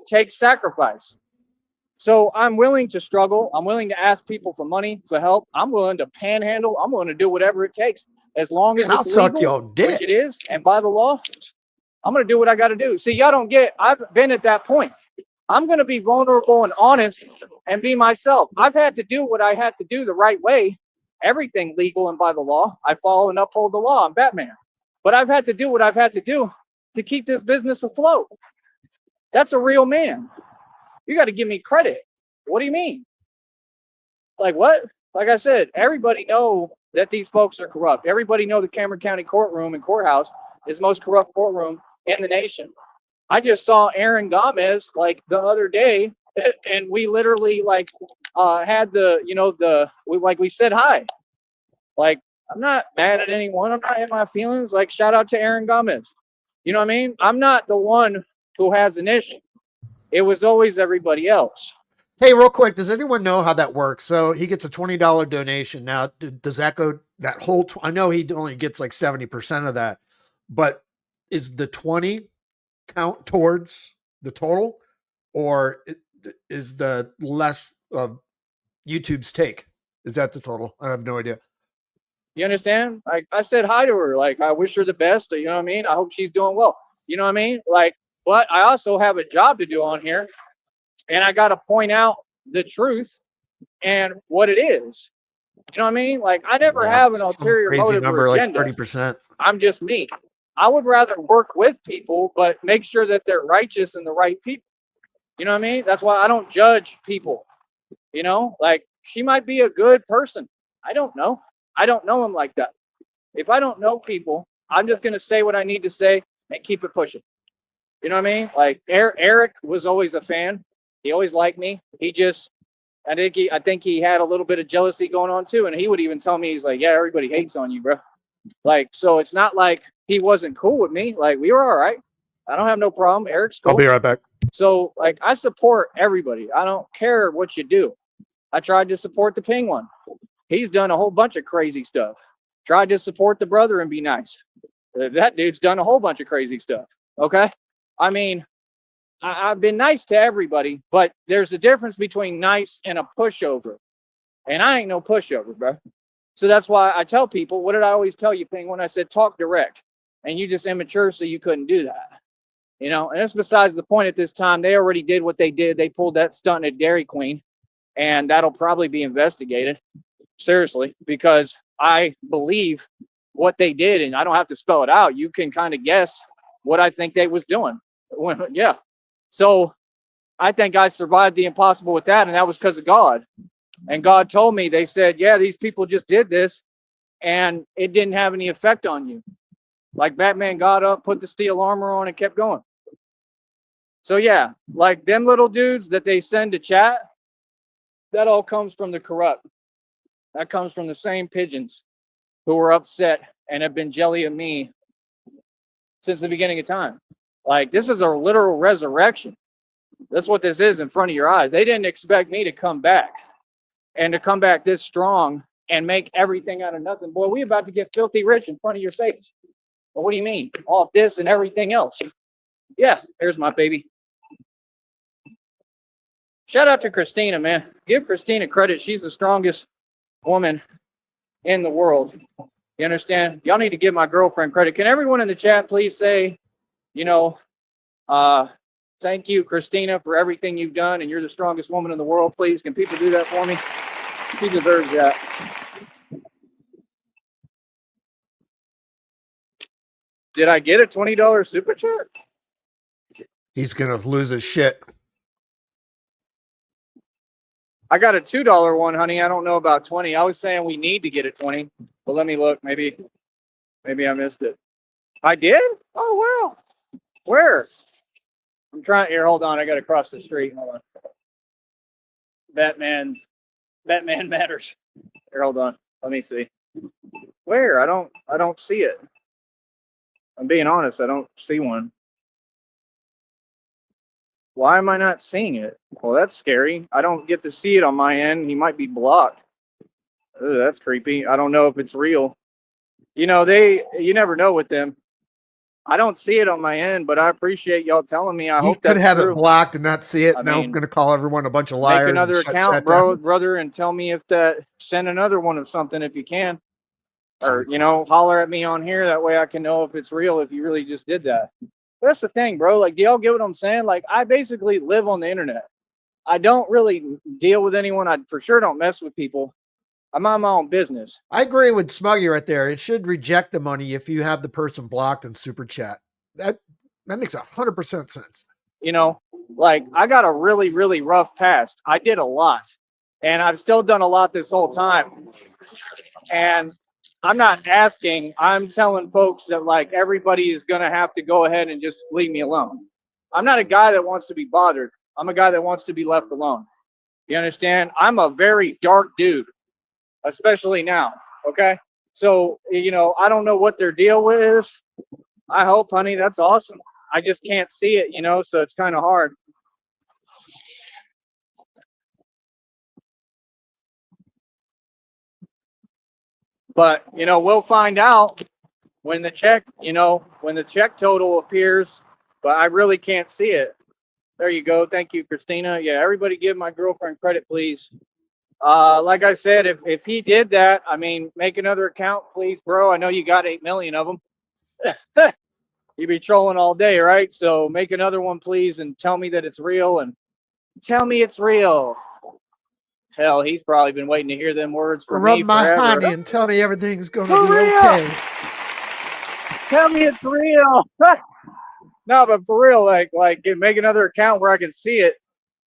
takes sacrifice. So I'm willing to struggle. I'm willing to ask people for money, for help. I'm willing to panhandle. I'm willing to do whatever it takes as long as it's legal, which it is, and by the law, I'm going to do what I got to do. See, y'all don't get, I've been at that point. I'm going to be vulnerable and honest and be myself. I've had to do what I had to do the right way. Everything legal and by the law. I follow and uphold the law. I'm Batman. But I've had to do what I've had to do to keep this business afloat. That's a real man. You got to give me credit. What do you mean? Like what? Like I said, everybody know that these folks are corrupt. Everybody know the Cameron County courtroom and courthouse is the most corrupt courtroom in the nation. I just saw Aaron Gomez like the other day, and we literally like had we said hi. Like I'm not mad at anyone. I'm not in my feelings. Like shout out to Aaron Gomez. You know what I mean? I'm not the one who has an issue. It was always everybody else. Hey, real quick, does anyone know how that works? So he gets a $20 donation. Now, does that go that whole? I know he only gets like 70% of that, but is the 20 count towards the total, or is the less of YouTube's take? Is that the total? I have no idea. You understand? Like I said hi to her. Like I wish her the best. You know what I mean? I hope she's doing well. You know what I mean? Like, but I also have a job to do on here, and I got to point out the truth and what it is. You know what I mean? Like I never Yeah, have an some ulterior crazy motive or number like agenda. 30%. I'm just me. I would rather work with people, but make sure that they're righteous and the right people. You know what I mean? That's why I don't judge people. You know, like she might be a good person. I don't know. I don't know them like that. If I don't know people, I'm just going to say what I need to say and keep it pushing. You know what I mean? Like Eric was always a fan. He always liked me. I think he had a little bit of jealousy going on too. And he would even tell me, he's like, yeah, everybody hates on you, bro. Like, so it's not like he wasn't cool with me. Like we were all right. I don't have no problem. Eric's I'll cool. be right back. So like I support everybody. I don't care what you do. I tried to support the penguin. He's done a whole bunch of crazy stuff. Tried to support the brother and be nice. That dude's done a whole bunch of crazy stuff. Okay. I mean, I've been nice to everybody, but there's a difference between nice and a pushover. And I ain't no pushover, bro. So that's why I tell people, what did I always tell you, Penguin? I said, talk direct. And you just immature, so you couldn't do that. You know, and it's besides the point at this time. They already did what they did. They pulled that stunt at Dairy Queen, and that'll probably be investigated. Seriously, because I believe what they did, and I don't have to spell it out. You can kind of guess what I think they was doing. Yeah. So I think I survived the impossible with that, and that was because of God. And God told me, they said, yeah, these people just did this, and it didn't have any effect on you. Like Batman got up, put the steel armor on, and kept going. So yeah, like them little dudes that they send to chat, that all comes from the corrupt. That comes from the same pigeons who were upset and have been jelly of me since the beginning of time. Like this is a literal resurrection. That's what this is in front of your eyes. They didn't expect me to come back and to come back this strong and make everything out of nothing. Boy, we about to get filthy rich in front of your face. Well, what do you mean? All this and everything else. Yeah, there's my baby. Shout out to Christina, man. Give Christina credit. She's the strongest woman in the world. You understand? Y'all need to give my girlfriend credit. Can everyone in the chat please say, you know, thank you, Christina, for everything you've done, and you're the strongest woman in the world, please? Can people do that for me? She deserves that. Did I get a $20 super chat? He's gonna lose his shit. I got a $2 one, honey. I don't know about 20. I was saying we need to get a 20, but let me look. Maybe I missed it. I did? Oh wow. Where? I'm trying here. Hold on. I got to cross the street. Hold on. Batman matters. Here, hold on. Let me see. Where? I don't see it. I'm being honest. I don't see one. Why am I not seeing it? Well, that's scary. I don't get to see it on my end. He might be blocked. Ugh, that's creepy. I don't know if it's real. You know, you never know with them. I don't see it on my end, but I appreciate y'all telling me. I He hope could that's have true. it blocked and not see it. I Now I'm mean, going to call everyone a bunch of liars. Make another and shut account, chat down. brother, and tell me if that. Send another one of something if you can, or holler at me on here. That way I can know if it's real. If you really just did that. But that's the thing, bro. Like, do y'all get what I'm saying? Like, I basically live on the internet. I don't really deal with anyone. I for sure don't mess with people. I'm on my own business. I agree with Smuggy right there. It should reject the money if you have the person blocked in super chat. That makes 100% sense. You know, like I got a really, really rough past. I did a lot, and I've still done a lot this whole time. And I'm not asking, I'm telling folks that like everybody is going to have to go ahead and just leave me alone. I'm not a guy that wants to be bothered. I'm a guy that wants to be left alone. You understand? I'm a very dark dude, especially now. Okay. So, I don't know what their deal is. I hope, honey, that's awesome. I just can't see it, so it's kind of hard. But, you know, we'll find out when the check, you know, when the check total appears, but I really can't see it. There you go. Thank you, Christina. Yeah, everybody give my girlfriend credit, please. Like I said, if he did that, I mean, make another account, please, bro. I know you got 8 million of them. You'd be trolling all day, right? So make another one, please, and tell me that it's real and tell me it's real. Hell, he's probably been waiting to hear them words from Rub me my forever. honey and tell me everything's gonna For be real? okay. Tell me it's real. No, but for real, like make another account where I can see it.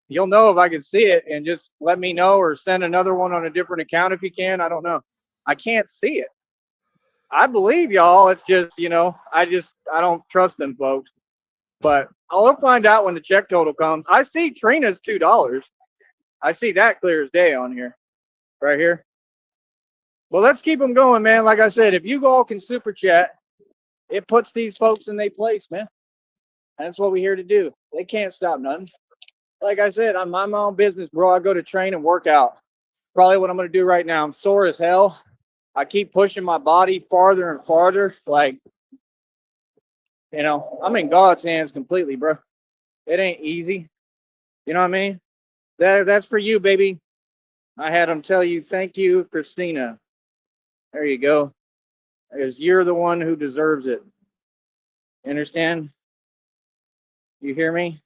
You'll know if I can see it, and just let me know, or send another one on a different account if you can. I don't know. I can't see it. I believe y'all. It's just, you know, I don't trust them folks. But I'll find out when the check total comes. I see Trina's $2. I see that clear as day on here, right here. Well, let's keep them going, man. Like I said, if you all can super chat, it puts these folks in their place, man. That's what we're here to do. They can't stop nothing. Like I said, I'm my own business, bro. I go to train and work out. Probably what I'm going to do right now. I'm sore as hell. I keep pushing my body farther and farther. Like, you know, I'm in God's hands completely, bro. It ain't easy. You know what I mean? That's for you, baby. I had them tell you, thank you, Christina. There you go. Because you're the one who deserves it. You understand? You hear me?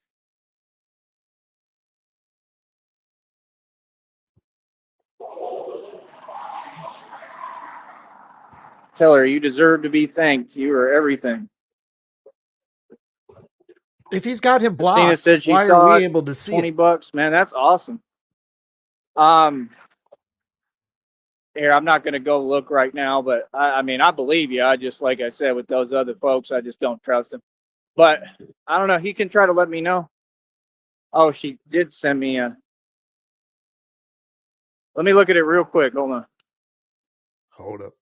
Tell her you deserve to be thanked. You are everything. If he's got him Christina blocked, said she why are saw we it. able to see 20 it? bucks, man. That's awesome. Here, I'm not going to go look right now, but I mean, I believe you. I just, like I said, with those other folks, I just don't trust them. But I don't know. He can try to let me know. Oh, she did send me a. Let me look at it real quick. Hold on. Hold up.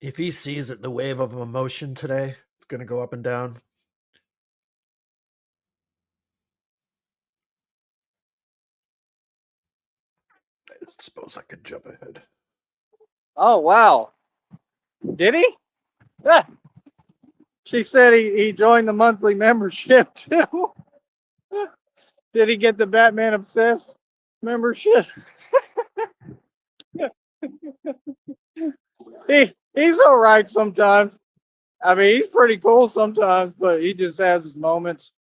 If he sees it, the wave of emotion today, it's going to go up and down. I suppose I could jump ahead. Oh, wow. Did he? Ah, she said he joined the monthly membership too. Did he get the Batman Obsessed membership? He's all right sometimes. I mean, he's pretty cool sometimes, but he just has his moments,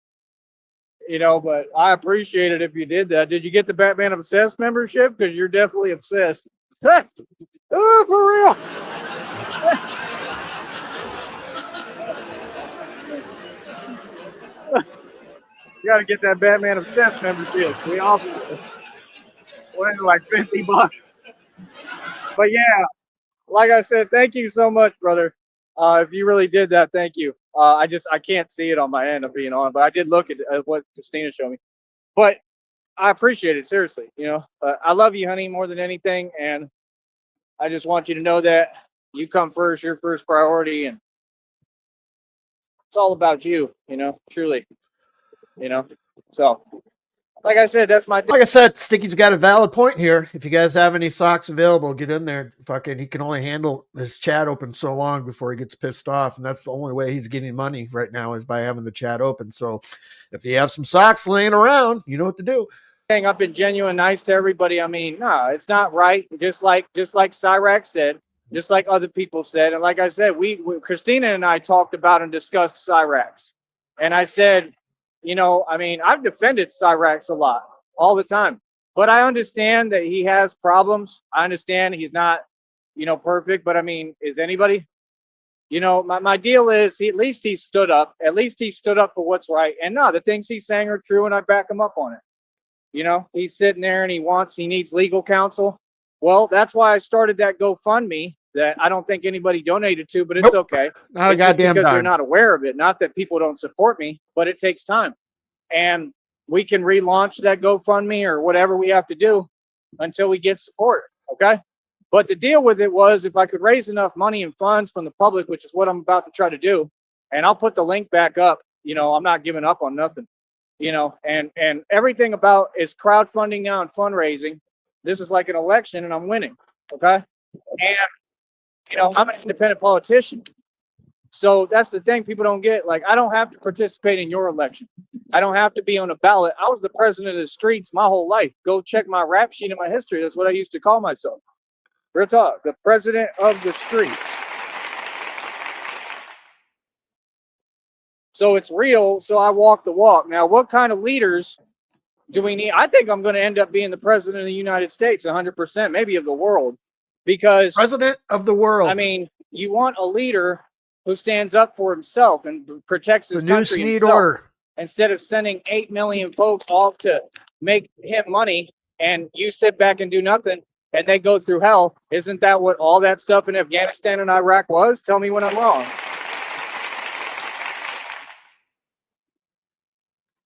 you know. But I appreciate it if you did that. Did you get the Batman Obsessed membership? Because you're definitely obsessed. Oh, for real. You got to get that Batman Obsessed membership. We offer it. Well, like 50 bucks. But yeah, like I said, thank you so much, brother. If you really did that, thank you. I can't see it on my end of being on, but I did look at what Christina showed me. But I appreciate it, seriously. You know, I love you, honey, more than anything, and I just want you to know that you come first. You're first priority, and it's all about you. You know, truly. You know, so like I said, that's my thing. Like I said, Sticky's got a valid point here. If you guys have any socks available, get in there. Fucking, he can only handle his chat open so long before he gets pissed off, and that's the only way he's getting money right now is by having the chat open. So, if you have some socks laying around, you know what to do. I've been genuine, nice to everybody. I mean, no, it's not right. Just like Cyrax said, just like other people said, and like I said, we Christina and I talked about and discussed Cyrax, and I said, you know, I mean, I've defended Cyrax a lot, all the time, but I understand that he has problems. I understand he's not, you know, perfect, but I mean, is anybody? You know, my deal is at least he stood up. At least he stood up for what's right. And no, the things he's saying are true, and I back him up on it. You know, he's sitting there and he needs legal counsel. Well, that's why I started that GoFundMe that I don't think anybody donated to, but it's Nope. okay. Not a It's just goddamn because they're dime. not aware of it. Not that people don't support me, but it takes time. And we can relaunch that GoFundMe or whatever we have to do until we get support. Okay. But the deal with it was if I could raise enough money and funds from the public, which is what I'm about to try to do, and I'll put the link back up. You know, I'm not giving up on nothing. you know, and everything about is crowdfunding now and fundraising. This is like an election, and I'm winning. Okay, and you know, I'm an independent politician. So that's the thing people don't get. Like, I don't have to participate in your election. I don't have to be on a ballot. I was the president of the streets my whole life. Go check my rap sheet and my history. That's what I used to call myself. Real talk, the president of the streets. So it's real. So I walk the walk. Now, what kind of leaders do we need? I think I'm going to end up being the president of the United States, 100%, maybe of the world, because President of the world. I mean, you want a leader who stands up for himself and protects It's a his new country Sneed himself, order. instead of sending 8 million folks off to make him money and you sit back and do nothing and they go through hell. Isn't that what all that stuff in Afghanistan and Iraq was? Tell me when I'm wrong.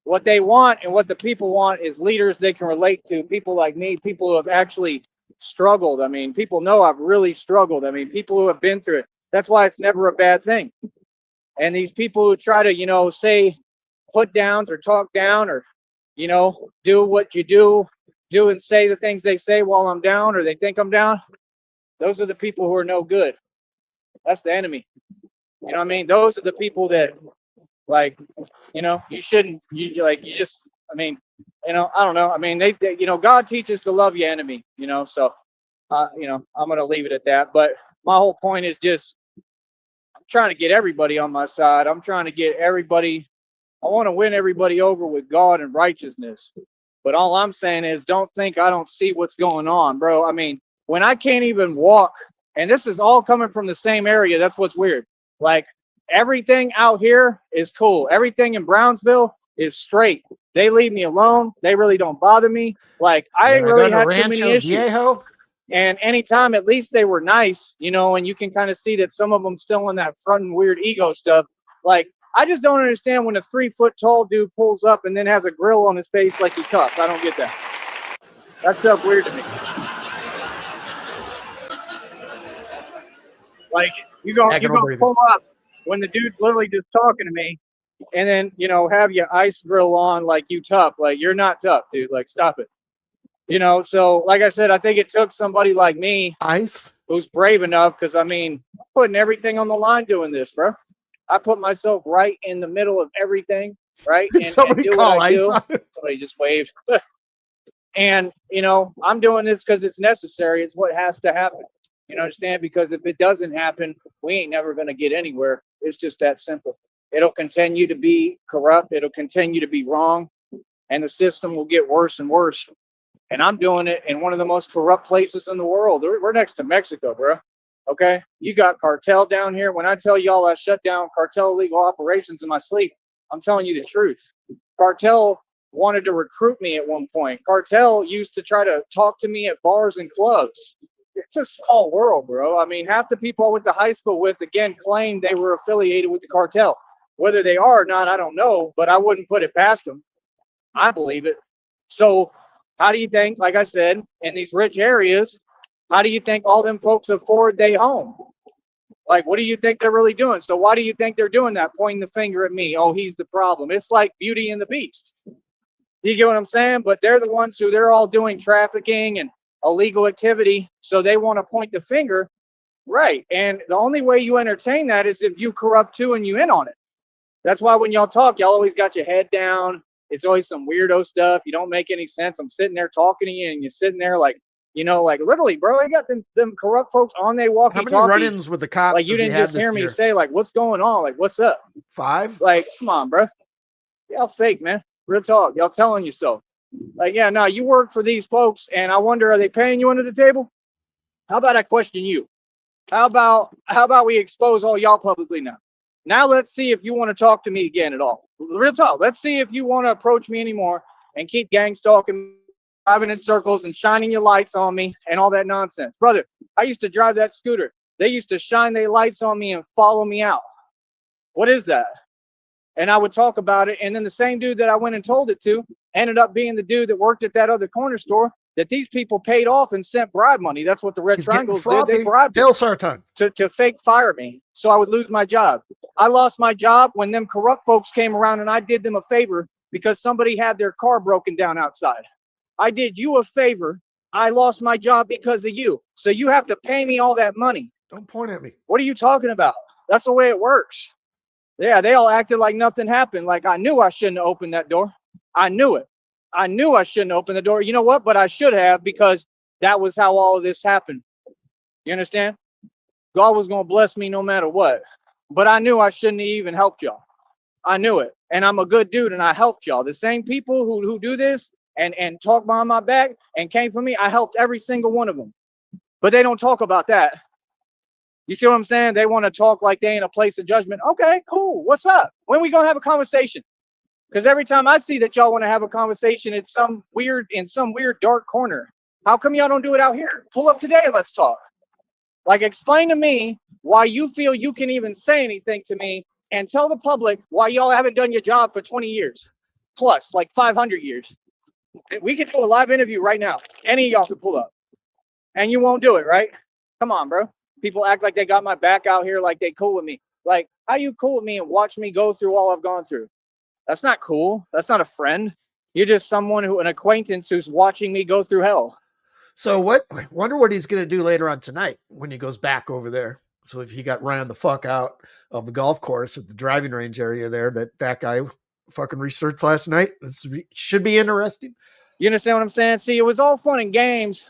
What they want and what the people want is leaders they can relate to, people like me, people who have actually struggled. I mean, people know I've really struggled. I mean, people who have been through it. That's why it's never a bad thing. And these people who try to, you know, say put downs or talk down or, you know, do what you do and say the things they say while I'm down or they think I'm down, those are the people who are no good. That's the enemy. You know what I mean? Those are the people that, like, you know, you shouldn't, you just, I mean, you know, I don't know. I mean, they you know, God teaches to love your enemy, you know, so, you know, I'm going to leave it at that. But my whole point is just, I'm trying to get everybody on my side. I'm trying to get everybody, I want to win everybody over with God and righteousness. But all I'm saying is don't think I don't see what's going on, bro. I mean, when I can't even walk, and this is all coming from the same area, that's what's weird. Like, everything out here is cool. Everything in Brownsville is straight. They leave me alone. They really don't bother me. Like, I When I really go to had too many Rancho issues. Viejo, And anytime, at least they were nice, you know, and you can kind of see that some of them still in that front and weird ego stuff. Like, I just don't understand when a 3 foot tall dude pulls up and then has a grill on his face like he's tough. I don't get that. That stuff weird to me. Like, you go pull up when the dude's literally just talking to me, and then, you know, have your ice grill on like you tough. Like, you're not tough, dude. Like, stop it. You know, so like I said, I think it took somebody like me ice. who's brave enough, because I mean, I'm putting everything on the line doing this, bro. I put myself right in the middle of everything, right? Did somebody do call what I ice do. on it? Somebody just waved. And, you know, I'm doing this because it's necessary. It's what has to happen. You understand? Because if it doesn't happen, we ain't never going to get anywhere. It's just that simple. It'll continue to be corrupt. It'll continue to be wrong. And the system will get worse and worse. And I'm doing it in one of the most corrupt places in the world. We're next to Mexico, bro. Okay? You got cartel down here. When I tell y'all I shut down cartel illegal operations in my sleep, I'm telling you the truth. Cartel wanted to recruit me at one point. Cartel used to try to talk to me at bars and clubs. It's a small world, bro. I mean, half the people I went to high school with, again, claimed they were affiliated with the cartel. Whether they are or not, I don't know, but I wouldn't put it past them. I believe it. So how do you think, like I said, in these rich areas, how do you think all them folks afford their home? Like, what do you think they're really doing? So why do you think they're doing that, pointing the finger at me? Oh, he's the problem. It's like Beauty and the Beast. You get what I'm saying? But they're the ones who they're all doing trafficking and illegal activity. So they want to point the finger. Right. And the only way you entertain that is if you corrupt too and you in on it. That's why when y'all talk, y'all always got your head down. It's always some weirdo stuff. You don't make any sense. I'm sitting there talking to you and you're sitting there like, you know, like literally, bro, I got them corrupt folks on their walkie-talkie. How many run-ins with the cops? Like, you didn't just hear me say, like, what's going on? Like, what's up? 5? Like, come on, bro. Y'all fake, man. Real talk. Y'all telling you so. Like, yeah, no, you work for these folks, and I wonder, are they paying you under the table? How about I question you? How about we expose all y'all publicly now? Now let's see if you want to talk to me again at all. Real talk. Let's see if you want to approach me anymore and keep gang stalking, driving in circles and shining your lights on me and all that nonsense. Brother, I used to drive that scooter. They used to shine their lights on me and follow me out. What is that? And I would talk about it. And then the same dude that I went and told it to ended up being the dude that worked at that other corner store that these people paid off and sent bribe money. That's what the Red Triangles did. They bribed Bill Sarton to fake fire me so I would lose my job. I lost my job when them corrupt folks came around and I did them a favor because somebody had their car broken down outside. I did you a favor. I lost my job because of you. So you have to pay me all that money. Don't point at me. What are you talking about? That's the way it works. Yeah, they all acted like nothing happened. Like I knew I shouldn't have opened that door. I knew it. I knew I shouldn't open the door. You know what? But I should have, because that was how all of this happened. You understand? God was going to bless me no matter what. But I knew I shouldn't have even helped y'all. I knew it. And I'm a good dude and I helped y'all. The same people who do this and talk behind my back and came for me, I helped every single one of them. But they don't talk about that. You see what I'm saying? They want to talk like they in a place of judgment. Okay, cool. What's up? When are we going to have a conversation? Because every time I see that y'all want to have a conversation, it's in some weird dark corner. How come y'all don't do it out here? Pull up today and let's talk. Like, explain to me why you feel you can even say anything to me, and tell the public why y'all haven't done your job for 20 years plus, like 500 years. We can do a live interview right now. Any of y'all can pull up. And you won't do it, right? Come on, bro. People act like they got my back out here, like they cool with me. Like, how you cool with me and watch me go through all I've gone through? That's not cool. That's not a friend. You're just an acquaintance who's watching me go through hell. So I wonder what he's going to do later on tonight when he goes back over there. So if he got ran the fuck out of the golf course at the driving range area there, that guy fucking researched last night, this should be interesting. You understand what I'm saying? See, it was all fun and games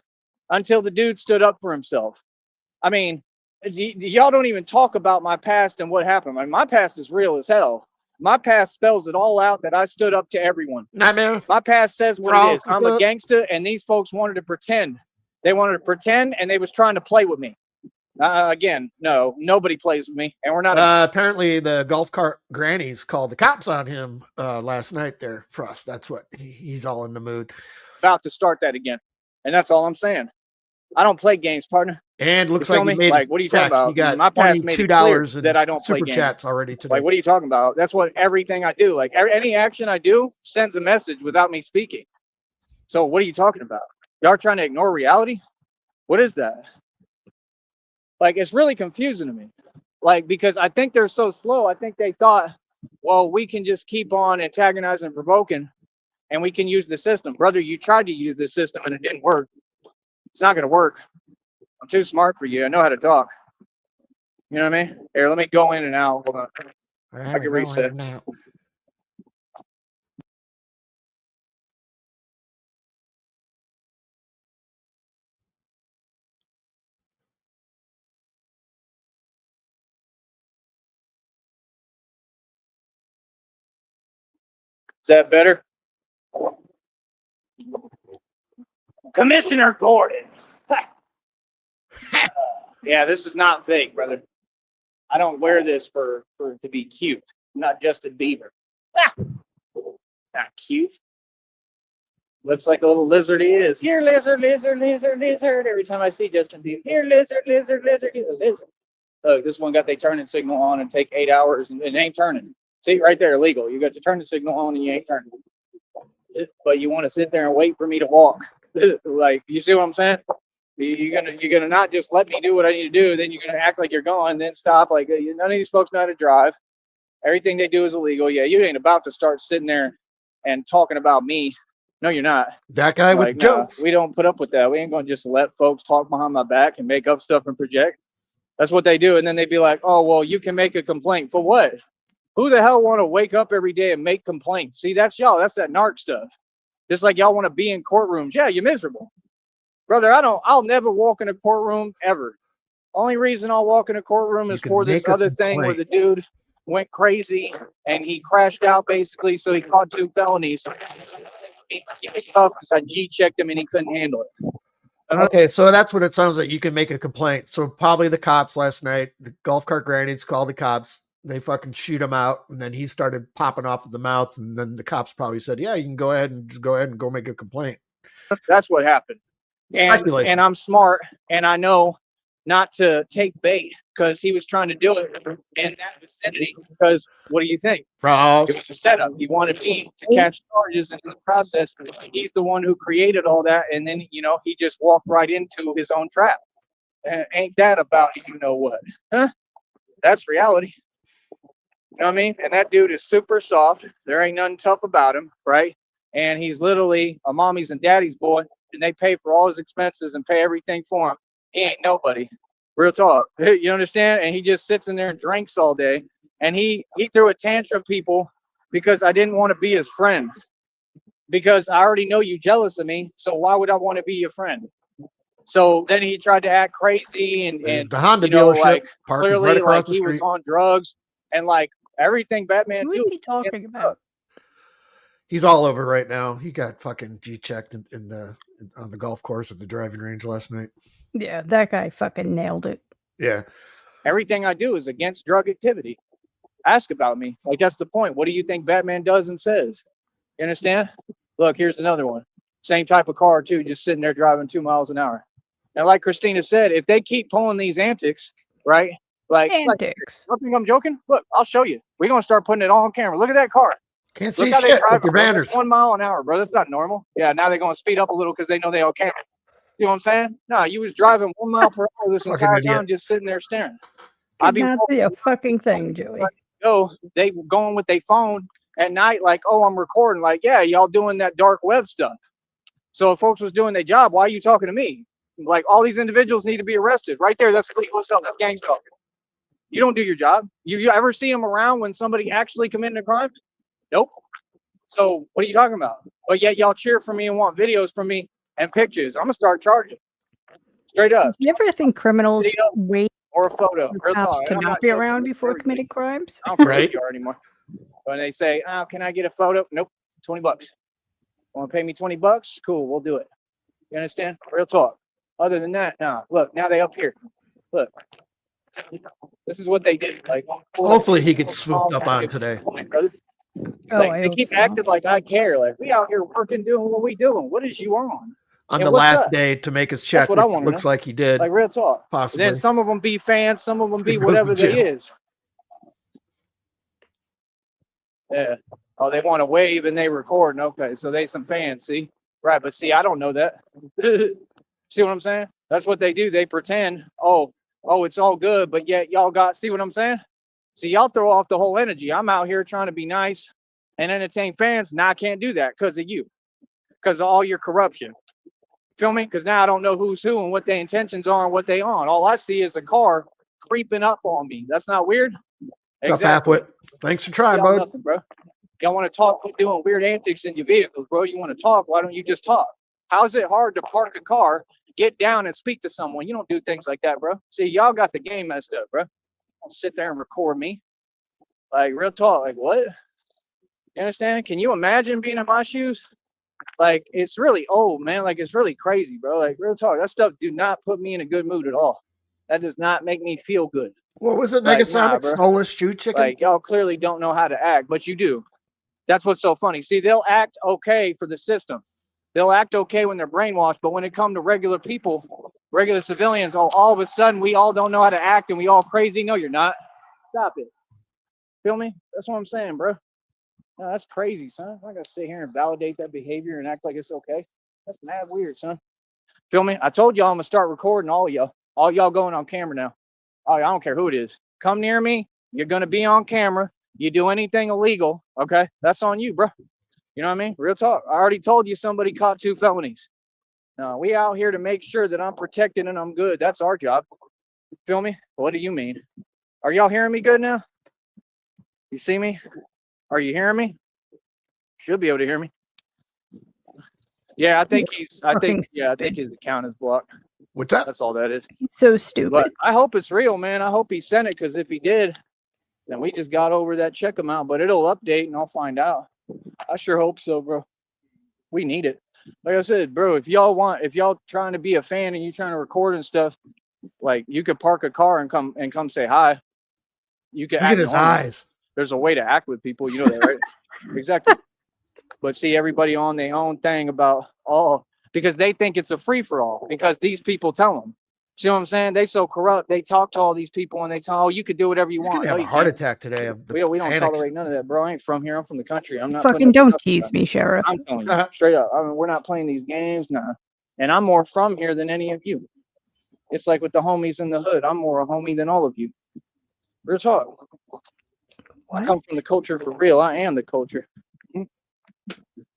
until the dude stood up for himself. I mean, y'all don't even talk about my past and what happened. I mean, my past is real as hell. My past spells it all out that I stood up to everyone. Nightmare. My past says what it is. I'm a gangster, and these folks wanted to pretend. They wanted to pretend, and they was trying to play with me. Again, no, nobody plays with me, and we're not. Apparently, the golf cart grannies called the cops on him last night there, Frost. That's what he's all in the mood. About to start that again, and that's all I'm saying. I don't play games, partner. And looks like you made like, what are you talking about? You got my past made it clear that I don't play super games. chats already today. Like, what are you talking about? That's what everything I do. Like, any action I do sends a message without me speaking. So what are you talking about? Y'all trying to ignore reality? What is that? Like, it's really confusing to me. Like, because I think they're so slow. I think they thought, well, we can just keep on antagonizing and provoking, and we can use the system. Brother, you tried to use the system and it didn't work. It's not going to work. I'm too smart for you. I know how to talk. You know what I mean? Here, let me go in and out. Hold on. I can reset. Now. Is that better? Commissioner Gordon. Yeah, this is not fake, brother. I don't wear this for to be cute. I'm not Justin Bieber. Not cute. Looks like a little lizard he is. Here, lizard, lizard, lizard, lizard. Every time I see Justin Bieber, here, lizard, lizard, lizard. He's a lizard. Look, this one got their turning signal on and take 8 hours and it ain't turning. See, right there, illegal. You got the turning signal on and you ain't turning. But you want to sit there and wait for me to walk. Like, you see what I'm saying? You're gonna not just let me do what I need to do, then you're gonna act like you're going, then stop. Like, none of these folks know how to drive. Everything they do is illegal. Yeah, you ain't about to start sitting there and talking about me. No, you're not. That guy with jokes. We don't put up with that. We ain't gonna just let folks talk behind my back and make up stuff and project. That's what they do. And then they'd be like, oh, well, you can make a complaint. For what? Who the hell want to wake up every day and make complaints? See, that's y'all. That's that narc stuff. Just like y'all want to be in courtrooms. Yeah, you're miserable. Brother, I'll never walk in a courtroom ever. Only reason I'll walk in a courtroom is for this other thing where the dude went crazy and he crashed out basically, so he caught 2 felonies. He was tough because I G-checked him and he couldn't handle it. Okay, so that's what it sounds like. You can make a complaint. So probably the cops last night, the golf cart grannies called the cops. They fucking shoot him out, and then he started popping off of the mouth, and then the cops probably said, yeah, you can go ahead and go make a complaint. That's what happened. And I'm smart, and I know not to take bait because he was trying to do it in that vicinity. Because what do you think? Frost. It was a setup. He wanted me to catch charges, and in the process, he's the one who created all that. And then, he just walked right into his own trap. Ain't that about you know what? Huh? That's reality. You know what I mean? And that dude is super soft. There ain't nothing tough about him, right? And he's literally a mommy's and daddy's boy, and they pay for all his expenses and pay everything for him. He ain't nobody. Real talk. You understand? And he just sits in there and drinks all day. And he threw a tantrum, people, because I didn't want to be his friend. Because I already know you jealous of me. So why would I want to be your friend? So then he tried to act crazy and The Honda you know, dealership like parking right clearly across like the he was street. on drugs and like everything Batman Who is do. he talking about? He's all over right now. He got fucking G-checked on the golf course at the driving range last night. Yeah, that guy fucking nailed it. Yeah. Everything I do is against drug activity. Ask about me. Like that's the point. What do you think Batman does and says? You understand? Look, here's another one. Same type of car too, just sitting there driving 2 miles an hour. And like Christina said, if they keep pulling these antics, right? Like Antics. I think I'm joking. Look, I'll show you. We're gonna start putting it all on camera. Look at that car. Can't Look see how they shit drive with it, your bro. banners. That's 1 mile an hour, bro. That's not normal. Yeah, now they're gonna speed up a little because they know they on camera. You know what I'm saying? No, you was driving 1 mile per hour this Fucking entire idiot. time, just sitting there staring. I'd Could be not see a fucking thing, Joey. go. They going with their phone at night, like, oh, I'm recording. Like, yeah, y'all doing that dark web stuff. So if folks was doing their job, why are you talking to me? Like, all these individuals need to be arrested right there. That's illegal stuff. That's gang stuff. You don't do your job. You ever see them around when somebody actually committing a crime? Nope. So what are you talking about? But yet y'all cheer for me and want videos from me and pictures. I'm gonna start charging straight up. Does you ever think criminals Video wait or a photo. for Real cops talk. to And I'm not be joking around with before everybody. committing crimes? I don't care Right. who you are anymore. When they say, "Oh, can I get a photo?" Nope, $20. Want to pay me $20? Cool, we'll do it. You understand? Real talk. Other than that, no. Look, now they up here. Look, this is what they did. Like, Hopefully he gets swooped up on today. Oh, Like, I they hope keep so. acting like I care. Like, we out here working, doing what we doing. What is you on? On Yeah, the what's last up? day to make his check, what I which wanna looks know. like he did. Like, real talk. Possibly. Then some of them be fans, some of them be It goes whatever to they jail. is. Yeah. Oh, they want to wave and they record. Okay, so they some fans, see? Right, but see, I don't know that. See what I'm saying? That's what they do. They pretend, oh, it's all good, but yet y'all got, see what I'm saying? See, y'all throw off the whole energy. I'm out here trying to be nice and entertain fans. Now I can't do that because of you, because of all your corruption. Feel me? Because now I don't know who's who and what their intentions are and what they on. All I see is a car creeping up on me. That's not weird? What's up, Halfwit? Thanks for trying, Y'all bud. nothing, bro. Y'all want to talk doing weird antics in your vehicles, bro. You want to talk, why don't you just talk? How is it hard to park a car, get down and speak to someone? You don't do things like that, bro. See, y'all got the game messed up, bro. Don't sit there and record me. Like, real talk. Like, what? You understand? Can you imagine being in my shoes? Like, it's really old, man. Like, it's really crazy, bro. Like, real talk. That stuff do not put me in a good mood at all. That does not make me feel good. What was it? Like, Negasonic bro. Soulless Chew Chicken? Like, y'all clearly don't know how to act, but you do. That's what's so funny. See, they'll act okay for the system. They'll act okay when they're brainwashed, but when it comes to regular people, regular civilians, oh, all of a sudden we all don't know how to act and we all crazy. No, you're not. Stop it. Feel me? That's what I'm saying, bro. No, that's crazy, son. I'm not gonna sit here and validate that behavior and act like it's okay. That's mad weird, son. Feel me? I told y'all I'm gonna start recording all of y'all. All y'all going on camera now. Oh, I don't care who it is. Come near me. You're gonna be on camera. You do anything illegal, okay? That's on you, bro. You know what I mean? Real talk. I already told you somebody caught 2 felonies. No, we out here to make sure that I'm protected and I'm good. That's our job. Feel me? What do you mean? Are y'all hearing me good now? You see me? Are you hearing me? Should be able to hear me. Yeah, I think I think his account is blocked. What's that? That's all that is. He's so stupid. But I hope it's real, man. I hope he sent it, because if he did, then we just got over that check amount. But it'll update and I'll find out. I sure hope so, bro. We need it. Like I said, bro, if y'all trying to be a fan and you trying to record and stuff, like, you could park a car and come say hi. You could Look act at his normal. eyes. There's a way to act with people, you know that, right? Exactly. But see, everybody on their own thing about because they think it's a free for all, because these people tell them. See what I'm saying? They so corrupt. They talk to all these people and they tell, oh, you could do whatever you He's want. gonna No, have a you heart can't. attack today. Of the We don't panic. tolerate none of that, bro. I ain't from here. I'm from the country. I'm not Fucking don't tease me, Sheriff. I'm telling you straight up. I mean, we're not playing these games, nah. And I'm more from here than any of you. It's like with the homies in the hood. I'm more a homie than all of you. Real talk. I come from the culture for real. I am the culture.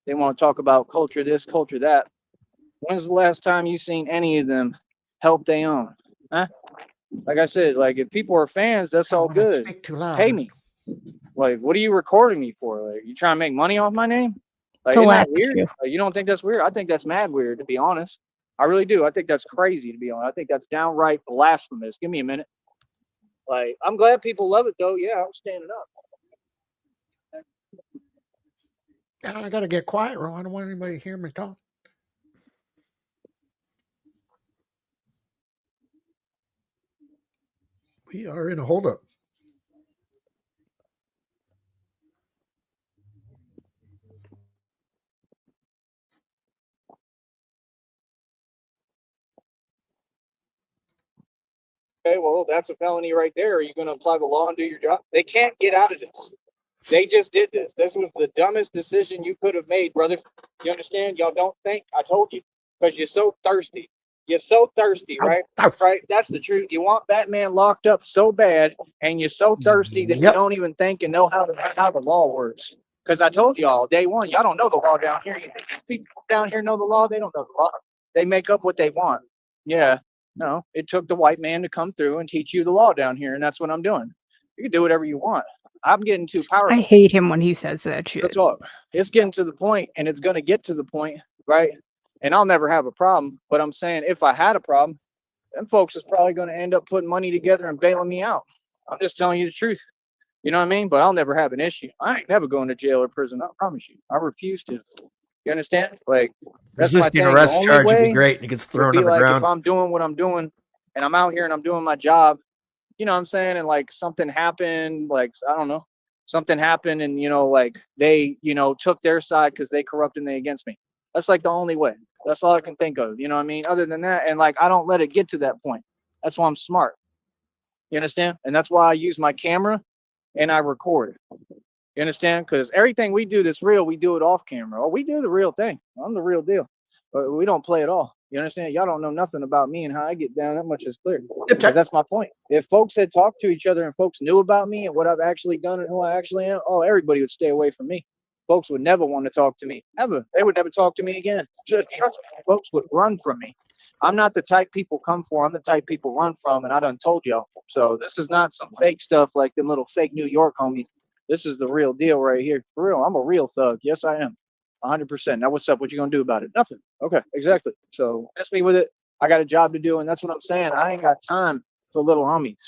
They want to talk about culture this, culture that. When's the last time you seen any of them help their own? Huh? Like I said, like if people are fans, that's all good. Speak too loud. Pay me. Like, what are you recording me for? Like, you trying to make money off my name? Like, To isn't laugh that at weird? you. Like, you don't think that's weird? I think that's mad weird, to be honest. I really do. I think that's crazy, to be honest. I think that's downright blasphemous. Give me a minute. Like, I'm glad people love it, though. Yeah, I'm standing up. I gotta get quiet, Ron. I don't want anybody to hear me talk. We are in a holdup. Okay, well, that's a felony right there. Are you going to apply the law and do your job? They can't get out of this. They just did this. This was the dumbest decision you could have made, brother. You understand? Y'all don't think. I told you. Because you're so thirsty. You're so thirsty, right? Right? That's the truth. You want Batman locked up so bad, and you're so thirsty that you don't even think and know how the law works. Because I told y'all day one, y'all don't know the law down here. People down here know the law. They don't know the law. They make up what they want. Yeah. No, it took the white man to come through and teach you the law down here, and that's what I'm doing. You can do whatever you want. I'm getting too powerful. I hate him when he says that shit. That's all. It's getting to the point, and it's going to get to the point, right? And I'll never have a problem. But I'm saying if I had a problem, them folks is probably going to end up putting money together and bailing me out. I'm just telling you the truth. You know what I mean? But I'll never have an issue. I ain't never going to jail or prison. I promise you. I refuse to. You understand? Like, that's my Resisting thing. arrest The only charge would be way great, and it gets would thrown be like underground. if I'm doing what I'm doing, and I'm out here and I'm doing my job. You know what I'm saying? And like something happened, like I don't know, something happened, and like they, took their side because they corrupted and they against me. That's like the only way. That's all I can think of. You know what I mean? Other than that, and like I don't let it get to that point. That's why I'm smart. You understand? And that's why I use my camera and I record. You understand? Because everything we do that's real, we do it off camera. Oh, we do the real thing. I'm the real deal. But we don't play it all. You understand? Y'all don't know nothing about me and how I get down. That much is clear. But that's my point. If folks had talked to each other and folks knew about me and what I've actually done and who I actually am, everybody would stay away from me. Folks would never want to talk to me. Ever. They would never talk to me again. Just trust me. Folks would run from me. I'm not the type people come for. I'm the type people run from, and I done told y'all. So this is not some fake stuff like them little fake New York homies. This is the real deal right here. For real, I'm a real thug. Yes, I am. 100%. Now, what's up? What you gonna do about it? Nothing. Okay, exactly. So mess me with it. I got a job to do, and that's what I'm saying. I ain't got time for little homies.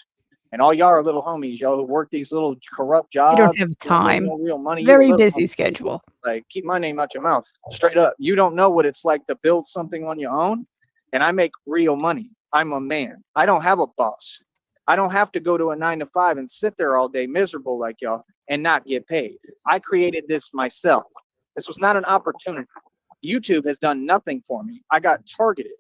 And all y'all are little homies. Y'all who work these little corrupt jobs. You don't have time. No real money. Very busy schedule. Like, keep my name out your mouth. Straight up. You don't know what it's like to build something on your own. And I make real money. I'm a man. I don't have a boss. I don't have to go to a 9 to 5 and sit there all day miserable like y'all and not get paid. I created this myself. This was not an opportunity. YouTube has done nothing for me. I got targeted.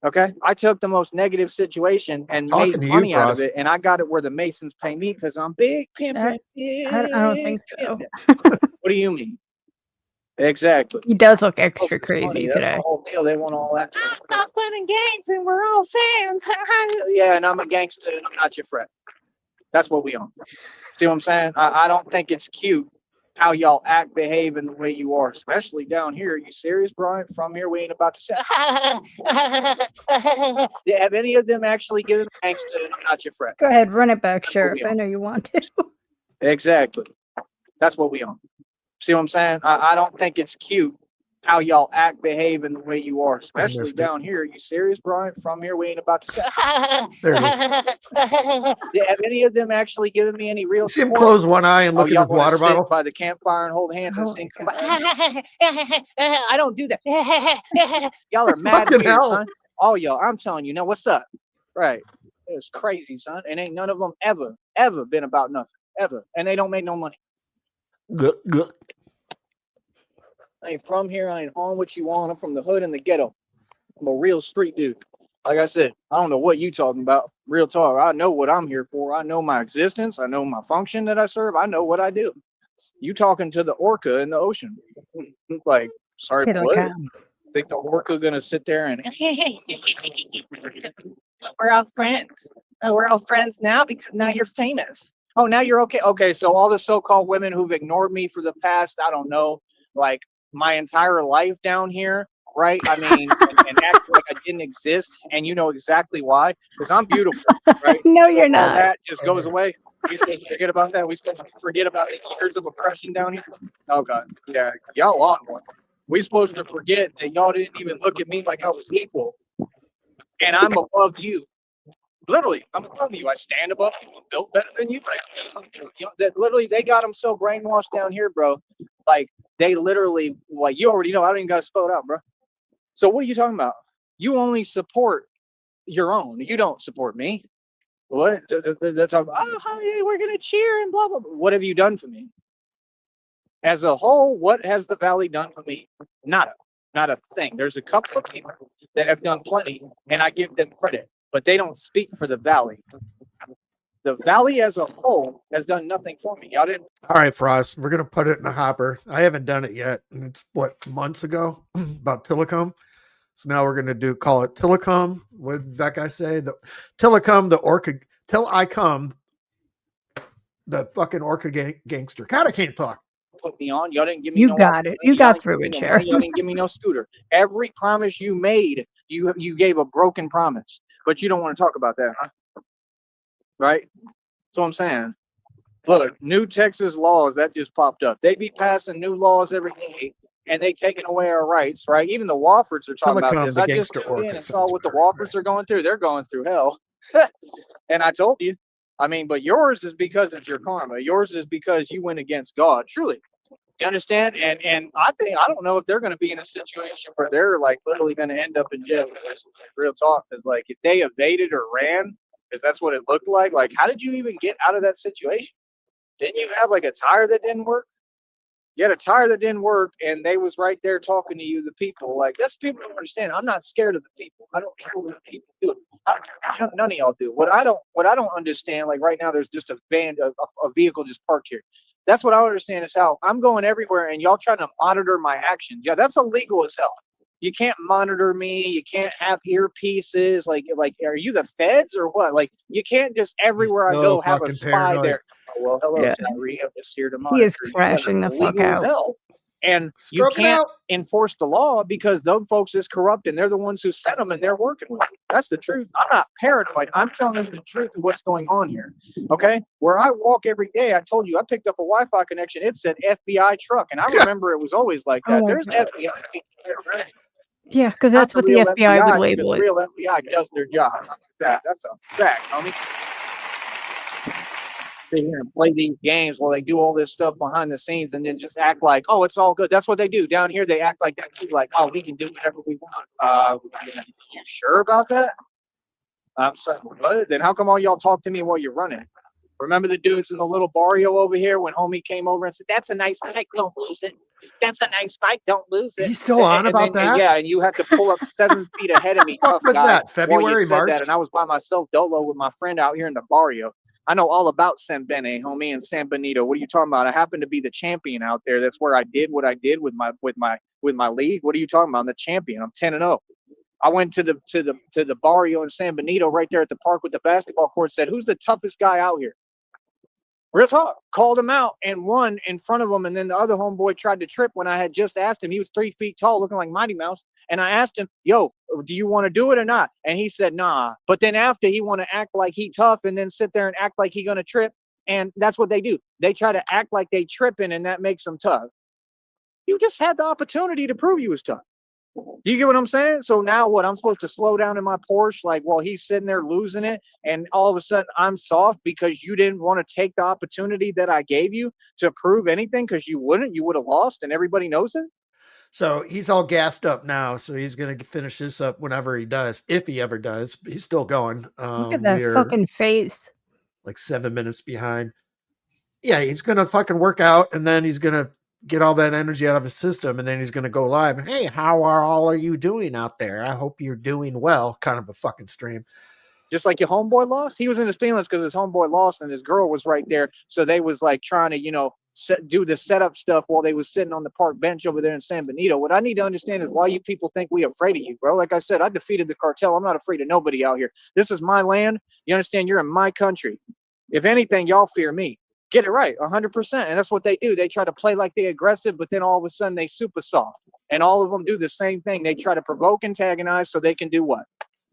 Okay? I took the most negative situation and made money out of it, and I got it where the Masons pay me because I'm big pimping. I don't think so. What do you mean? Exactly. He does look extra crazy That's today. the whole deal. They want all that. I'm not playing gangs and we're all fans. Yeah, and I'm a gangster and I'm not your friend. That's what we on. See what I'm saying? I don't think it's cute how y'all act, behave, and the way you are, especially down here. Are you serious, Brian? From here, we ain't about to say. Have any of them actually given gangster and I'm not your friend? Go ahead, run it back, Sheriff. I know you want to. Exactly. That's what we on. See what I'm saying? I don't think it's cute how y'all act, behave, and the way you are, especially down here. Are you serious, Brian? From here, we ain't about to say. Have any of them actually given me any real See him support? close one eye and look at his water bottle by the campfire and hold hands and sing. I don't do that. Y'all are mad weird, son. All y'all. I'm telling you. Now, what's up? Right. It's crazy, son. And ain't none of them ever been about nothing. Ever. And they don't make no money. I ain't from here. I ain't on what you want. I'm from the hood and the ghetto. I'm a real street dude. Like I said, I don't know what you talking about. Real talk. I know what I'm here for. I know my existence. I know my function that I serve. I know what I do. You talking to the orca in the ocean. Like, sorry, what? Think the orca gonna sit there and we're all friends. We're all friends now because now you're famous. Oh, now you're okay. Okay, so all the so-called women who've ignored me for the past, I don't know, like my entire life down here, right? I mean, and acting like I didn't exist, and you know exactly why, because I'm beautiful, right? No, So you're all not. that just goes away. We supposed to forget about that. We supposed to forget about the years of oppression down here. Oh God, yeah, y'all on one. We supposed to forget that y'all didn't even look at me like I was equal, and I'm above you. Literally, I'm above you. I stand above you. I'm built better than you. Like, you know, that literally, they got them so brainwashed down here, bro. Like, they literally, like, you already know. I don't even got to spell it out, bro. So, what are you talking about? You only support your own. You don't support me. What? They're talking about, oh, hi, we're going to cheer and blah, blah, blah. What have you done for me? As a whole, what has the Valley done for me? Nada. Not a thing. There's a couple of people that have done plenty, and I give them credit, but they don't speak for the Valley. The Valley as a whole has done nothing for me. Y'all didn't. All right, Frost, we're gonna put it in a hopper. I haven't done it yet, and it's what, months ago about Tillicum. So now we're gonna call it Tillicum. What did that guy say? The Tillicum, the Orca, till I come, the fucking Orca gangster. God, I can't talk. Put me on. Y'all didn't give me You no got it. You y'all got didn't through give me it, no Sheriff. money. Y'all didn't give me no scooter. Every promise you made, you gave a broken promise. But you don't want to talk about that, huh? Right? That's what I'm saying. Look, new Texas laws that just popped up. They be passing new laws every day, and they taking away our rights, right? Even the Woffords are talking about Tillicum, this. the I just gangster tuned in Orca and saw sounds what the better. Woffords are going through. They're going through hell. And I told you. I mean, but yours is because it's your karma. Yours is because you went against God. Truly. You understand? And I think I don't know if they're going to be in a situation where they're like literally going to end up in jail. Real talk is like if they evaded or ran, because that's what it looked like. Like, how did you even get out of that situation? Didn't you have like a tire that didn't work? You had a tire that didn't work, and they was right there talking to you, the people. Like that's people don't understand. I'm not scared of the people. I don't care what the people do. None of y'all do. What I don't understand. Like right now, there's just a vehicle just parked here. That's what I don't understand is how I'm going everywhere, and y'all trying to monitor my actions. Yeah, that's illegal as hell. You can't monitor me. You can't have earpieces. Like, are you the feds or what? Like, you can't just He's everywhere I so go have a fucking spy paranoid. there. Oh, well, hello, Yeah. Tyree. I'm just here to He is monitor you. Yeah, crashing the that's fuck illegal as out. hell. And you Stroke it can't out. enforce the law because those folks is corrupt and they're the ones who set them and they're working with them. That's the truth. I'm not paranoid. I'm telling them the truth of what's going on here. Okay? Where I walk every day, I told you I picked up a Wi-Fi connection. It said FBI truck. And I remember it was always like Oh that. my There's God. FBI. Yeah, because Not that's the what the real FBI would FBI because label the it. real FBI does their job. That's a fact, homie. Sit here and play these games while they do all this stuff behind the scenes and then just act like, oh, it's all good. That's what they do. Down here, they act like that too, like, oh, we can do whatever we want. You sure about that? I'm sorry, what? Then how come all y'all talk to me while you're running? Remember the dudes in the little barrio over here when homie came over and said, that's a nice bike, don't lose it. That's a nice bike, don't lose it. He's still on And about then, that? yeah, and you had to pull up 7 feet ahead of me, Fuck tough was guy, that? while you February, said March? that. And I was by myself, dolo, with my friend out here in the barrio. I know all about San Bene, homie, and San Benito. What are you talking about? I happen to be the champion out there. That's where I did what I did with my league. What are you talking about? I'm the champion. I'm 10-0. I went to the barrio in San Benito right there at the park with the basketball court. Said, "Who's the toughest guy out here?" Real talk. Called him out and won in front of him. And then the other homeboy tried to trip when I had just asked him. He was 3 feet tall, looking like Mighty Mouse. And I asked him, yo, do you want to do it or not? And he said, nah. But then after he want to act like he tough and then sit there and act like he going to trip. And that's what they do. They try to act like they tripping and that makes them tough. You just had the opportunity to prove you was tough. Do you get what I'm saying? So now what? I'm supposed to slow down in my Porsche like while he's sitting there losing it, and all of a sudden I'm soft because you didn't want to take the opportunity that I gave you to prove anything because you wouldn't. You would have lost, and everybody knows it. So he's all gassed up now. So he's going to finish this up whenever he does, if he ever does. But he's still going. Look at that We're fucking face. like 7 minutes behind. Yeah, he's going to fucking work out, and then he's going to get all that energy out of his system, and then he's going to go live. Hey, how are you doing out there? I hope you're doing well. Kind of a fucking stream. Just like your homeboy lost, he was in his feelings because his homeboy lost and his girl was right there. So they was like trying to, do the setup stuff while they was sitting on the park bench over there in San Benito. What I need to understand is why you people think we afraid of you, bro. Like I said, I defeated the cartel. I'm not afraid of nobody out here. This is my land. You understand? You're in my country. If anything, y'all fear me. Get it right, 100%. And that's what they do. They try to play like they aggressive, but then all of a sudden they super soft. And all of them do the same thing. They try to provoke, antagonize, so they can do what?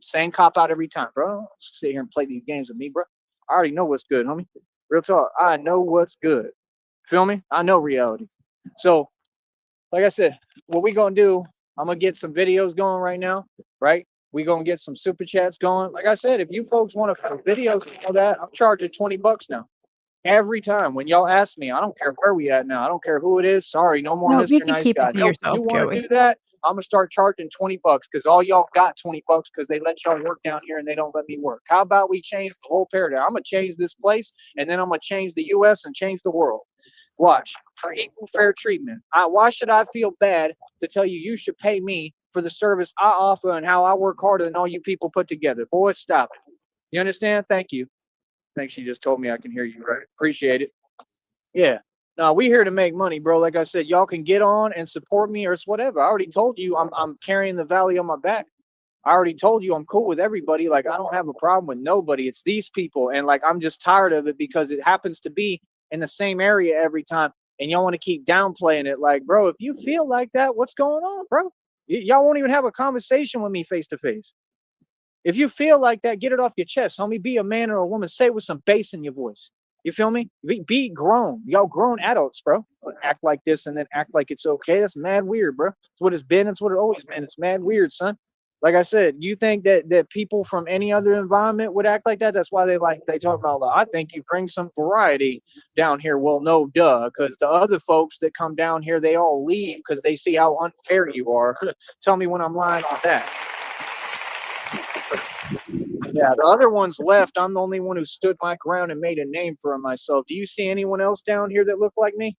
Same cop out every time, bro. Sit here and play these games with me, bro. I already know what's good, homie. Real talk. I know what's good. Feel me? I know reality. So, like I said, what we gonna do? I'm gonna get some videos going right now, right? We gonna get some super chats going. Like I said, if you folks want to videos and all that, I'm charging $20 now. Every time when y'all ask me, I don't care where we at now. I don't care who it is. Sorry, no more No, you Mr. can Nice keep Guy. it to Nope. yourself, You want to Joey. do that? I'm gonna start charging $20 because all y'all got $20 because they let y'all work down here and they don't let me work. How about we change the whole paradigm? I'm gonna change this place and then I'm gonna change the U.S. and change the world. Watch for equal fair treatment. Why should I feel bad to tell you you should pay me for the service I offer and how I work harder than all you people put together? Boys, stop it. You understand? Thank you. Thanks. She just told me I can hear you right. Appreciate it. Yeah. No, we here to make money, bro. Like I said, y'all can get on and support me or it's whatever. I already told you I'm carrying the valley on my back. I already told you I'm cool with everybody. Like I don't have a problem with nobody. It's these people. And like I'm just tired of it because it happens to be in the same area every time. And y'all want to keep downplaying it. Like, bro, if you feel like that, what's going on, bro? Y'all won't even have a conversation with me face to face. If you feel like that, get it off your chest, homie. Be a man or a woman. Say it with some bass in your voice. You feel me? Be grown. Y'all grown adults, bro. Act like this and then act like it's okay. That's mad weird, bro. It's what it's been. It's what it always been. It's mad weird, son. Like I said, you think that people from any other environment would act like that? That's why they talk about, I think you bring some variety down here. Well, no, duh, because the other folks that come down here, they all leave because they see how unfair you are. Tell me when I'm lying on that. Yeah, the other ones left. I'm the only one who stood my ground and made a name for myself. Do you see anyone else down here that look like me?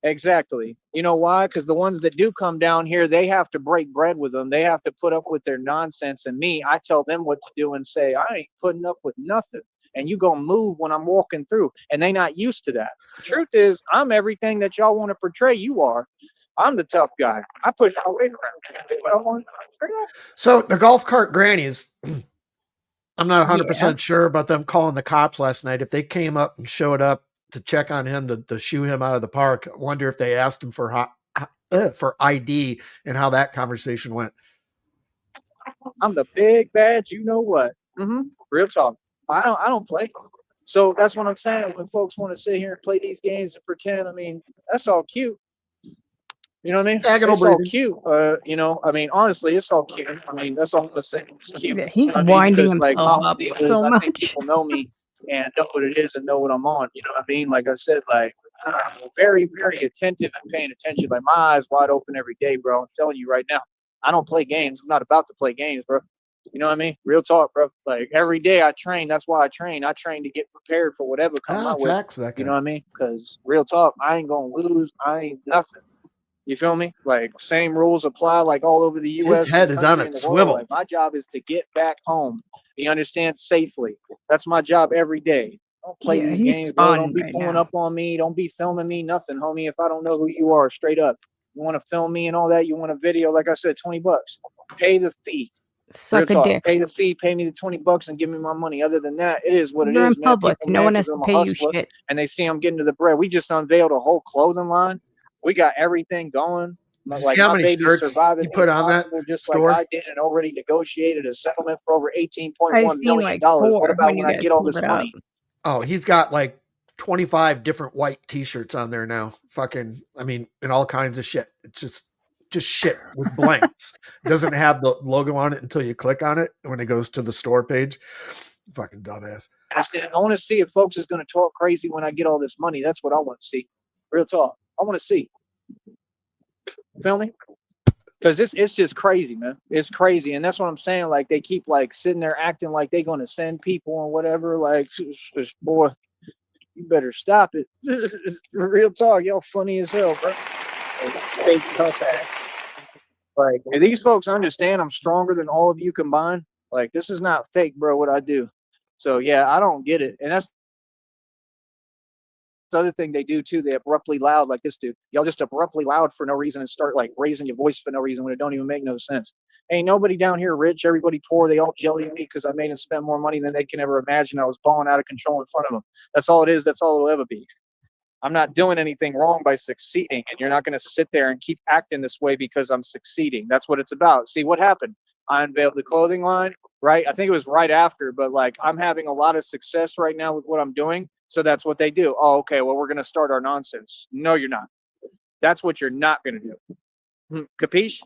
Exactly. You know why? Because the ones that do come down here, they have to break bread with them. They have to put up with their nonsense. And me, I tell them what to do and say, I ain't putting up with nothing. And you gonna move when I'm walking through. And they not used to that. The truth is, I'm everything that y'all want to portray you are. I'm the tough guy. I push my weight around. So the golf cart grannies, I'm not 100% Yeah. sure about them calling the cops last night. If they came up and showed up to check on him to shoo him out of the park, I wonder if they asked him for ID and how that conversation went. I'm the big bad, you know what? Real talk. I don't play. So that's what I'm saying. When folks want to sit here and play these games and pretend, I mean, that's all cute. You know what I mean? Vaginal It's all breathing. cute. You know, I mean, honestly, it's all cute. I mean, that's all I'm gonna say. It's cute. Yeah, he's You know what I mean? winding 'Cause, like, my himself whole up deal so is I think much. people know me and know what it is and know what I'm on. You know what I mean? Like I said, like very, very attentive and paying attention. Like my eyes wide open every day, bro. I'm telling you right now. I don't play games. I'm not about to play games, bro. You know what I mean? Real talk, bro. Like every day I train. That's why I train. I train to get prepared for whatever come my way. Facts, that You guy. know what I mean? Because real talk, I ain't gonna lose. I ain't nothing. You feel me? Like same rules apply like all over the His US and head the is on country a and the world. swivel. Like my job is to get back home. You understand? Safely. That's my job every day. Don't play Yeah, these he's games, bro. Don't spun be right pulling now. up on me. Don't be filming me. Nothing, homie. If I don't know who you are, straight up. You want to film me and all that? You want a video? Like I said, $20. Pay the fee. Real Suck a talk. dick. Pay the fee. Pay me the $20 and give me my money. Other than that, it is what it You're in is, man. public. People No mad one because has to I'm a pay you hustler shit. and they see I'm getting to the bread. We just unveiled a whole clothing line. We got everything going. Did you Like see how my many baby's shirts surviving you put on that impossible, just store? like I did, and already negotiated a settlement for over $18.1 I've seen million. like What 4 about when when you I guys get all pulled this it up. money? Oh, he's got like 25 different white t-shirts on there now. Fucking, I mean, and all kinds of shit. It's just shit with blanks. Doesn't have the logo on it until you click on it when it goes to the store page. Fucking dumbass. I want to see if folks is going to talk crazy when I get all this money. That's what I want to see. Real talk. I want to see. Feel me? Because it's just crazy, man. It's crazy, and that's what I'm saying. Like they keep like sitting there acting like they're going to send people and whatever. Like, boy, you better stop it. Real talk, y'all funny as hell, bro. Fake tough ass. Like, if these folks understand I'm stronger than all of you combined, like, this is not fake, bro, what I do. So, yeah, I don't get it. And that's the other thing they do, too. They abruptly loud like this dude. Y'all just abruptly loud for no reason and start, like, raising your voice for no reason when it don't even make no sense. Ain't nobody down here rich. Everybody poor. They all jelly me because I made them spend more money than they can ever imagine. I was balling out of control in front of them. That's all it is. That's all it'll ever be. I'm not doing anything wrong by succeeding, and you're not going to sit there and keep acting this way because I'm succeeding. That's what it's about. See what happened? I unveiled the clothing line, right? I think it was right after, but like I'm having a lot of success right now with what I'm doing. So that's what they do. Oh, okay. Well, we're going to start our nonsense. No, you're not. That's what you're not going to do. Capiche?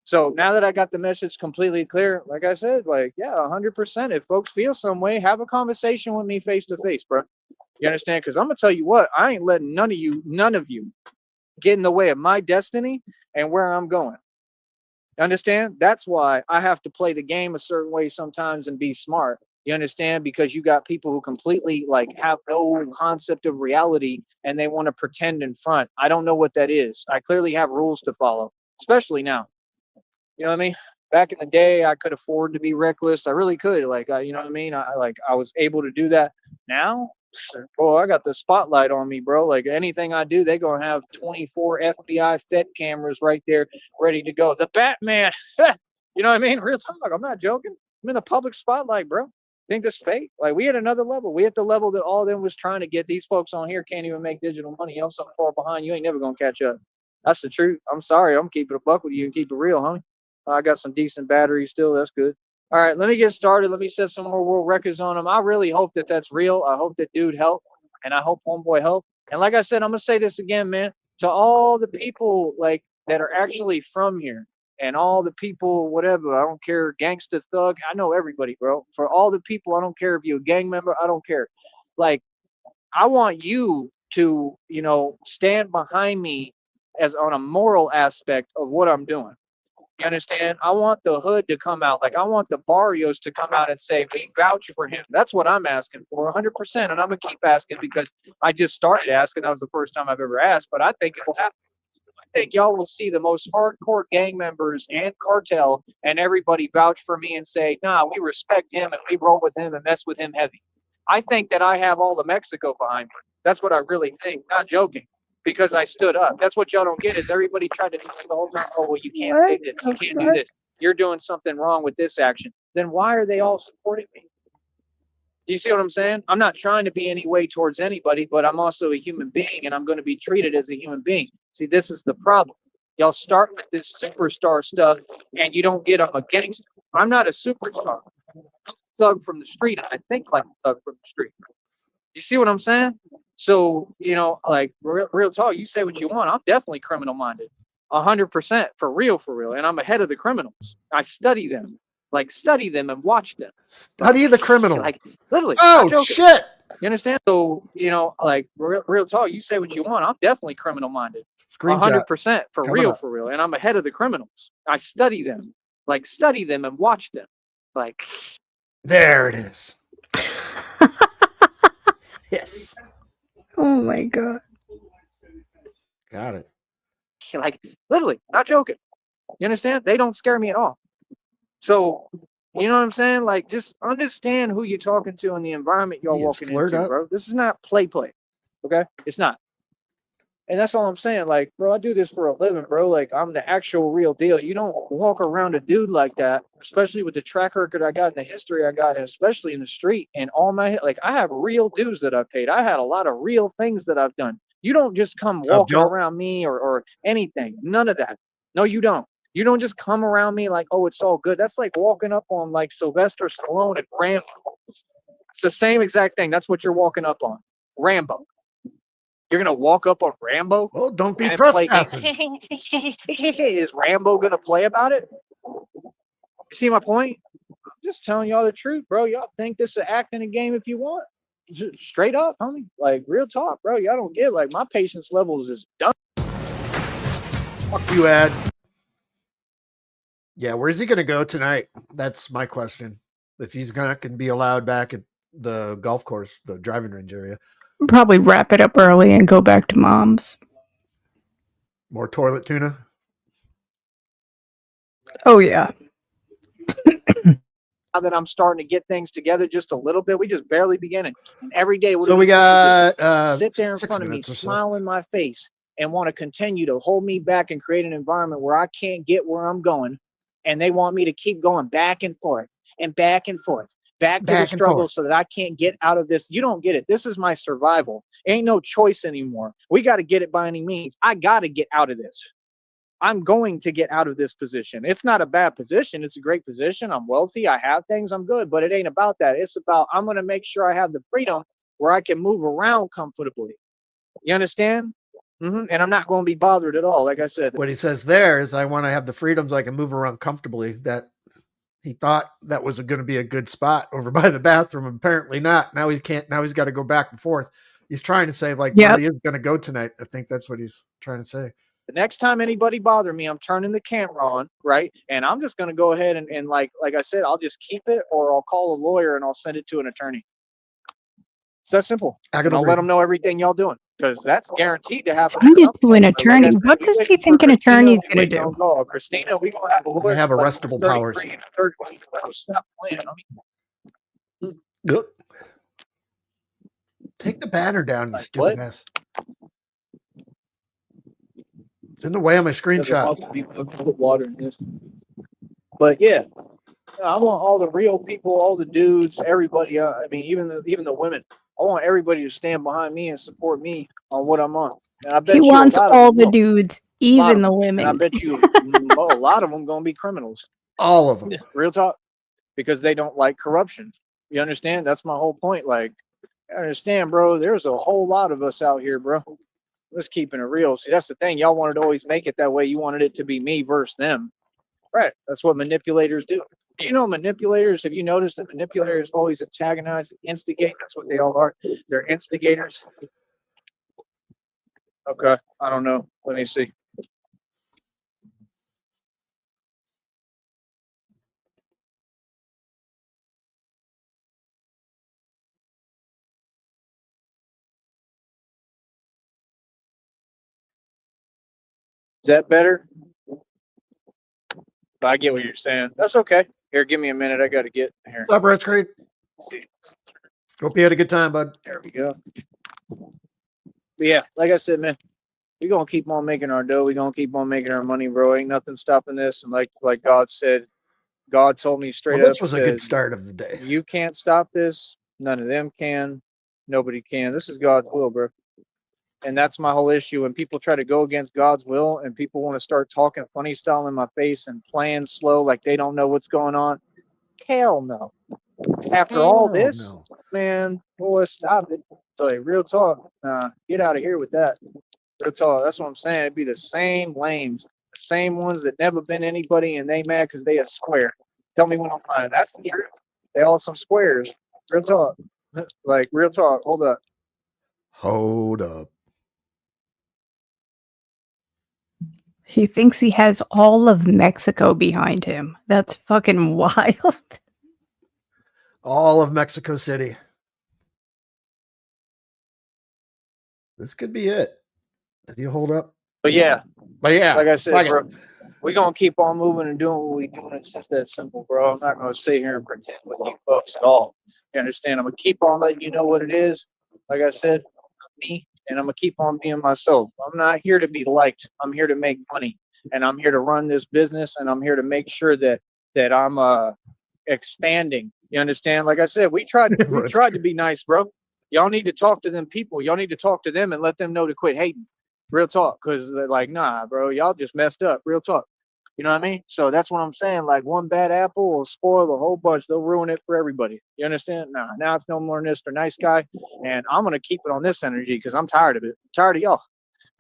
So now that I got the message completely clear, like I said, like, yeah, 100%. If folks feel some way, have a conversation with me face to face, bro. You understand? Because I'm going to tell you what, I ain't letting none of you get in the way of my destiny and where I'm going. Understand? That's why I have to play the game a certain way sometimes and be smart. You understand? Because you got people who completely like have no concept of reality and they want to pretend in front. I don't know what that is. I clearly have rules to follow, especially now. You know what I mean? Back in the day, I could afford to be reckless. I really could. Like, you know what I mean? I was able to do that. Now, boy, I got the spotlight on me, bro. Like anything I do, they gonna have 24 FBI Fed cameras right there, ready to go. The Batman. You know what I mean? Real talk. I'm not joking. I'm in the public spotlight, bro. Think this fake? Like we at another level. We at the level that all of them was trying to get. These folks on here can't even make digital money. I'm so far behind. You ain't never gonna catch up. That's the truth. I'm sorry. I'm keeping a buck with you and keep it real, homie. I got some decent batteries still. That's good. All right, let me get started. Let me set some more world records on them. I really hope that that's real. I hope that dude helped, and I hope homeboy helped. And like I said, I'm gonna say this again, man. To all the people like that are actually from here, and all the people, whatever, I don't care, gangsta thug. I know everybody, bro. For all the people, I don't care if you're a gang member. I don't care. Like, I want you to, stand behind me as on a moral aspect of what I'm doing. You understand? I want the hood to come out. Like, I want the barrios to come out and say, we vouch for him. That's what I'm asking for, 100%. And I'm going to keep asking because I just started asking. That was the first time I've ever asked, but I think it will happen. I think y'all will see the most hardcore gang members and cartel and everybody vouch for me and say, nah, we respect him and we roll with him and mess with him heavy. I think that I have all of Mexico behind me. That's what I really think. Not joking. Because I stood up. That's what y'all don't get is everybody tried to tell me the whole time, oh, well, you can't say this. You can't do this. You're doing something wrong with this action. Then why are they all supporting me? Do you see what I'm saying? I'm not trying to be any way towards anybody, but I'm also a human being and I'm going to be treated as a human being. See, this is the problem. Y'all start with this superstar stuff and you don't get I'm a gangster. I'm not a superstar. I'm a thug from the street and I think like a thug from the street. You see what I'm saying? So, like real talk, you say what you want. I'm definitely criminal minded. 100% for real. And I'm ahead of the criminals. I study them and watch them. Study the criminal. Like literally. Oh, shit. You understand? So, like real talk, you say what you want. I'm definitely criminal minded. 100% for real. And I'm ahead of the criminals. I study them and watch them. Like, there it is. Yes. Oh my God. Got it. Like, literally, not joking. You understand? They don't scare me at all. So, you know what I'm saying? Like, just understand who you're talking to and the environment you're walking into, bro. This is not play. Okay? It's not. And that's all I'm saying. Like, bro, I do this for a living, bro. Like, I'm the actual real deal. You don't walk around a dude like that, especially with the track record I got and the history I got, and especially in the street and all my, like, I have real dues that I've paid. I had a lot of real things that I've done. You don't just come walking around me or anything. None of that. No, you don't. You don't just come around me like, oh, it's all good. That's like walking up on like Sylvester Stallone and Rambo. It's the same exact thing. That's what you're walking up on. Rambo. You're going to walk up on Rambo? Well, don't be trespassing. Is Rambo going to play about it? You see my point? I'm just telling y'all the truth, bro. Y'all think this is an acting a game if you want. Just straight up, homie. Like, real talk, bro. Y'all don't get, like, my patience levels is done. Fuck you, Ed. Yeah, where's he going to go tonight? That's my question. If he's going to be allowed back at the golf course, the driving range area. Probably wrap it up early and go back to mom's. More toilet tuna? Oh, yeah. Now that I'm starting to get things together just a little bit, we just barely beginning. And every day, so we got sit there in front of me, smile in my face, and want to continue to hold me back and create an environment where I can't get where I'm going. And they want me to keep going back and forth and back and forth, back to the Back and struggle forth. so that I can't get out of this. You don't get it. This is my survival. Ain't no choice anymore. We got to get it by any means. I got to get out of this. I'm going to get out of this position. It's not a bad position. It's a great position. I'm wealthy. I have things. I'm good. But it ain't about that. It's about I'm going to make sure I have the freedom where I can move around comfortably. You understand? And I'm not going to be bothered at all. Like I said, What he says there is, I want to have the freedoms I can move around comfortably. That he thought that was going to be a good spot over by the bathroom. Apparently not. Now he can't. Now he's got to go back and forth. He's trying to say like where he is going to go tonight. I think that's what he's trying to say. the next time anybody bother me, I'm turning the camera on, right? And I'm just going to go ahead and like I said, I'll just keep it, or I'll call a lawyer and I'll send it to an attorney. It's that simple. And I'll let them know everything y'all doing, because that's guaranteed to happen. Send it to an attorney. What does he think an attorney's going to do? Christina, we going to have a lawyer. They have arrestable powers. Stop playing. Yep. Take the banner down, you stupid ass. It's in the way of my screenshot. Water in this. But yeah, I want all the real people, all the dudes, everybody. I mean, even the women. I want everybody to stand behind me and support me on what I'm on. And I bet He you wants all the will. dudes, even the women. And I bet you a lot of them going to be criminals. All of them. Real talk. Because they don't like corruption. You understand? That's my whole point. Like, I understand, bro. There's a whole lot of us out here, bro. Let's keep it real. See, that's the thing. Y'all wanted to always make it that way. You wanted it to be me versus them. Right. That's what manipulators do. You know, manipulators, have you noticed that manipulators always antagonize, instigate? That's what they all are. They're instigators. Okay. I don't know. Let me see. Is that better? I get what you're saying. That's okay. Here, give me a minute. I got to get here. What's up, Red Screen? Hope you had a good time, bud. There we go. But yeah, like I said, man, we're going to keep on making our dough. We're going to keep on making our money, bro. Ain't nothing stopping this. And like God said, God told me straight up. This was a good start of the day. You can't stop this. None of them can. Nobody can. This is God's will, bro. And that's my whole issue. When people try to go against God's will and people want to start talking funny style in my face and playing slow like they don't know what's going on, hell no. After all this, man, boy, stop it. So, real talk, get out of here with that. Real talk, that's what I'm saying. It'd be the same lames, the same ones that never been anybody, and they mad because they a square. Tell me when I'm lying. That's the truth. They all some squares. Real talk. Like, real talk. Hold up. Hold up. He thinks he has all of Mexico behind him. That's fucking wild. All of Mexico City. This could be it. Did you hold up? But yeah, like I said, bro, we're going to keep on moving and doing what we do. It's just that simple, bro. I'm not going to sit here and pretend with you folks at all. You understand? I'm going to keep on letting you know what it is. Like I said, me, and I'm going to keep on being myself. I'm not here to be liked. I'm here to make money, and I'm here to run this business, and I'm here to make sure that I'm expanding. You understand? Like I said, we tried to be nice, bro. Y'all need to talk to them people. Y'all need to talk to them and let them know to quit hating. Real talk, because they're like, nah, bro, y'all just messed up. Real talk. You know what I mean? So that's what I'm saying. Like, one bad apple will spoil the whole bunch. They'll ruin it for everybody. You understand? Nah, now it's no more Mr. Nice Guy. And I'm going to keep it on this energy because I'm tired of it. I'm tired of y'all.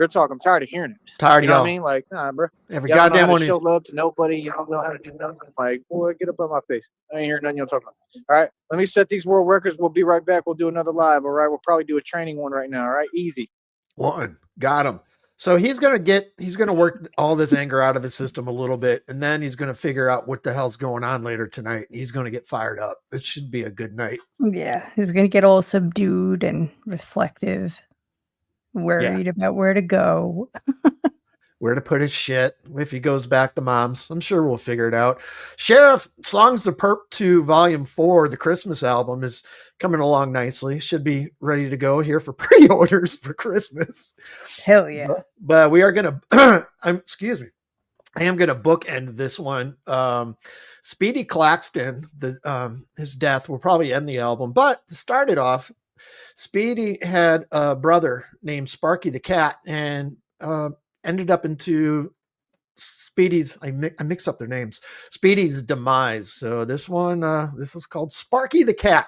Real talk, I'm tired of hearing it. Tired you know of what I mean? Like, nah, bro. Every y'all goddamn know how one to show love to nobody. You don't know how to do nothing. Like, boy, get up on my face. I ain't hearing nothing you're talking about. All right, let me set these world records. We'll be right back. We'll do another live. All right, we'll probably do a training one right now. All right, easy. One. Got him. So he's going to work all this anger out of his system a little bit, and then he's going to figure out what the hell's going on later tonight. He's going to get fired up. It should be a good night. Yeah, he's going to get all subdued and reflective, worried about where to go. Where to put his shit if he goes back to mom's. I'm sure we'll figure it out. Sheriff, Songs to Perp 2 Volume 4, the Christmas album, is coming along nicely. Should be ready to go here for pre-orders for Christmas. Hell yeah. But we are going to, excuse me. I am going to bookend this one. Speedy Claxton, his death will probably end the album, but to start it off, Speedy had a brother named Sparky the Cat, and ended up into Speedy's. I mix up their names. Speedy's demise. So this one, this is called Sparky the Cat.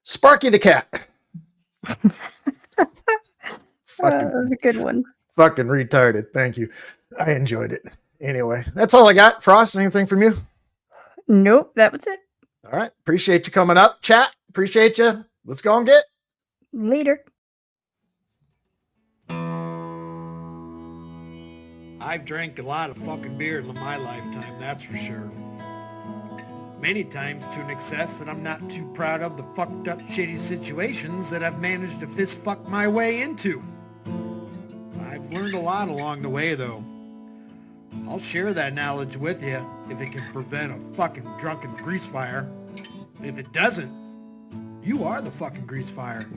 Sparky the Cat. That was a good one. Fucking retarded. Thank you. I enjoyed it. Anyway, that's all I got. Frost, anything from you? Nope, that was it. All right. Appreciate you coming up. Chat. Appreciate you. Let's go and get. Later. I've drank a lot of fucking beer in my lifetime, that's for sure. Many times to an excess that I'm not too proud of the fucked up shitty situations that I've managed to fist fuck my way into. I've learned a lot along the way, though. I'll share that knowledge with you if it can prevent a fucking drunken grease fire. If it doesn't, you are the fucking grease fire.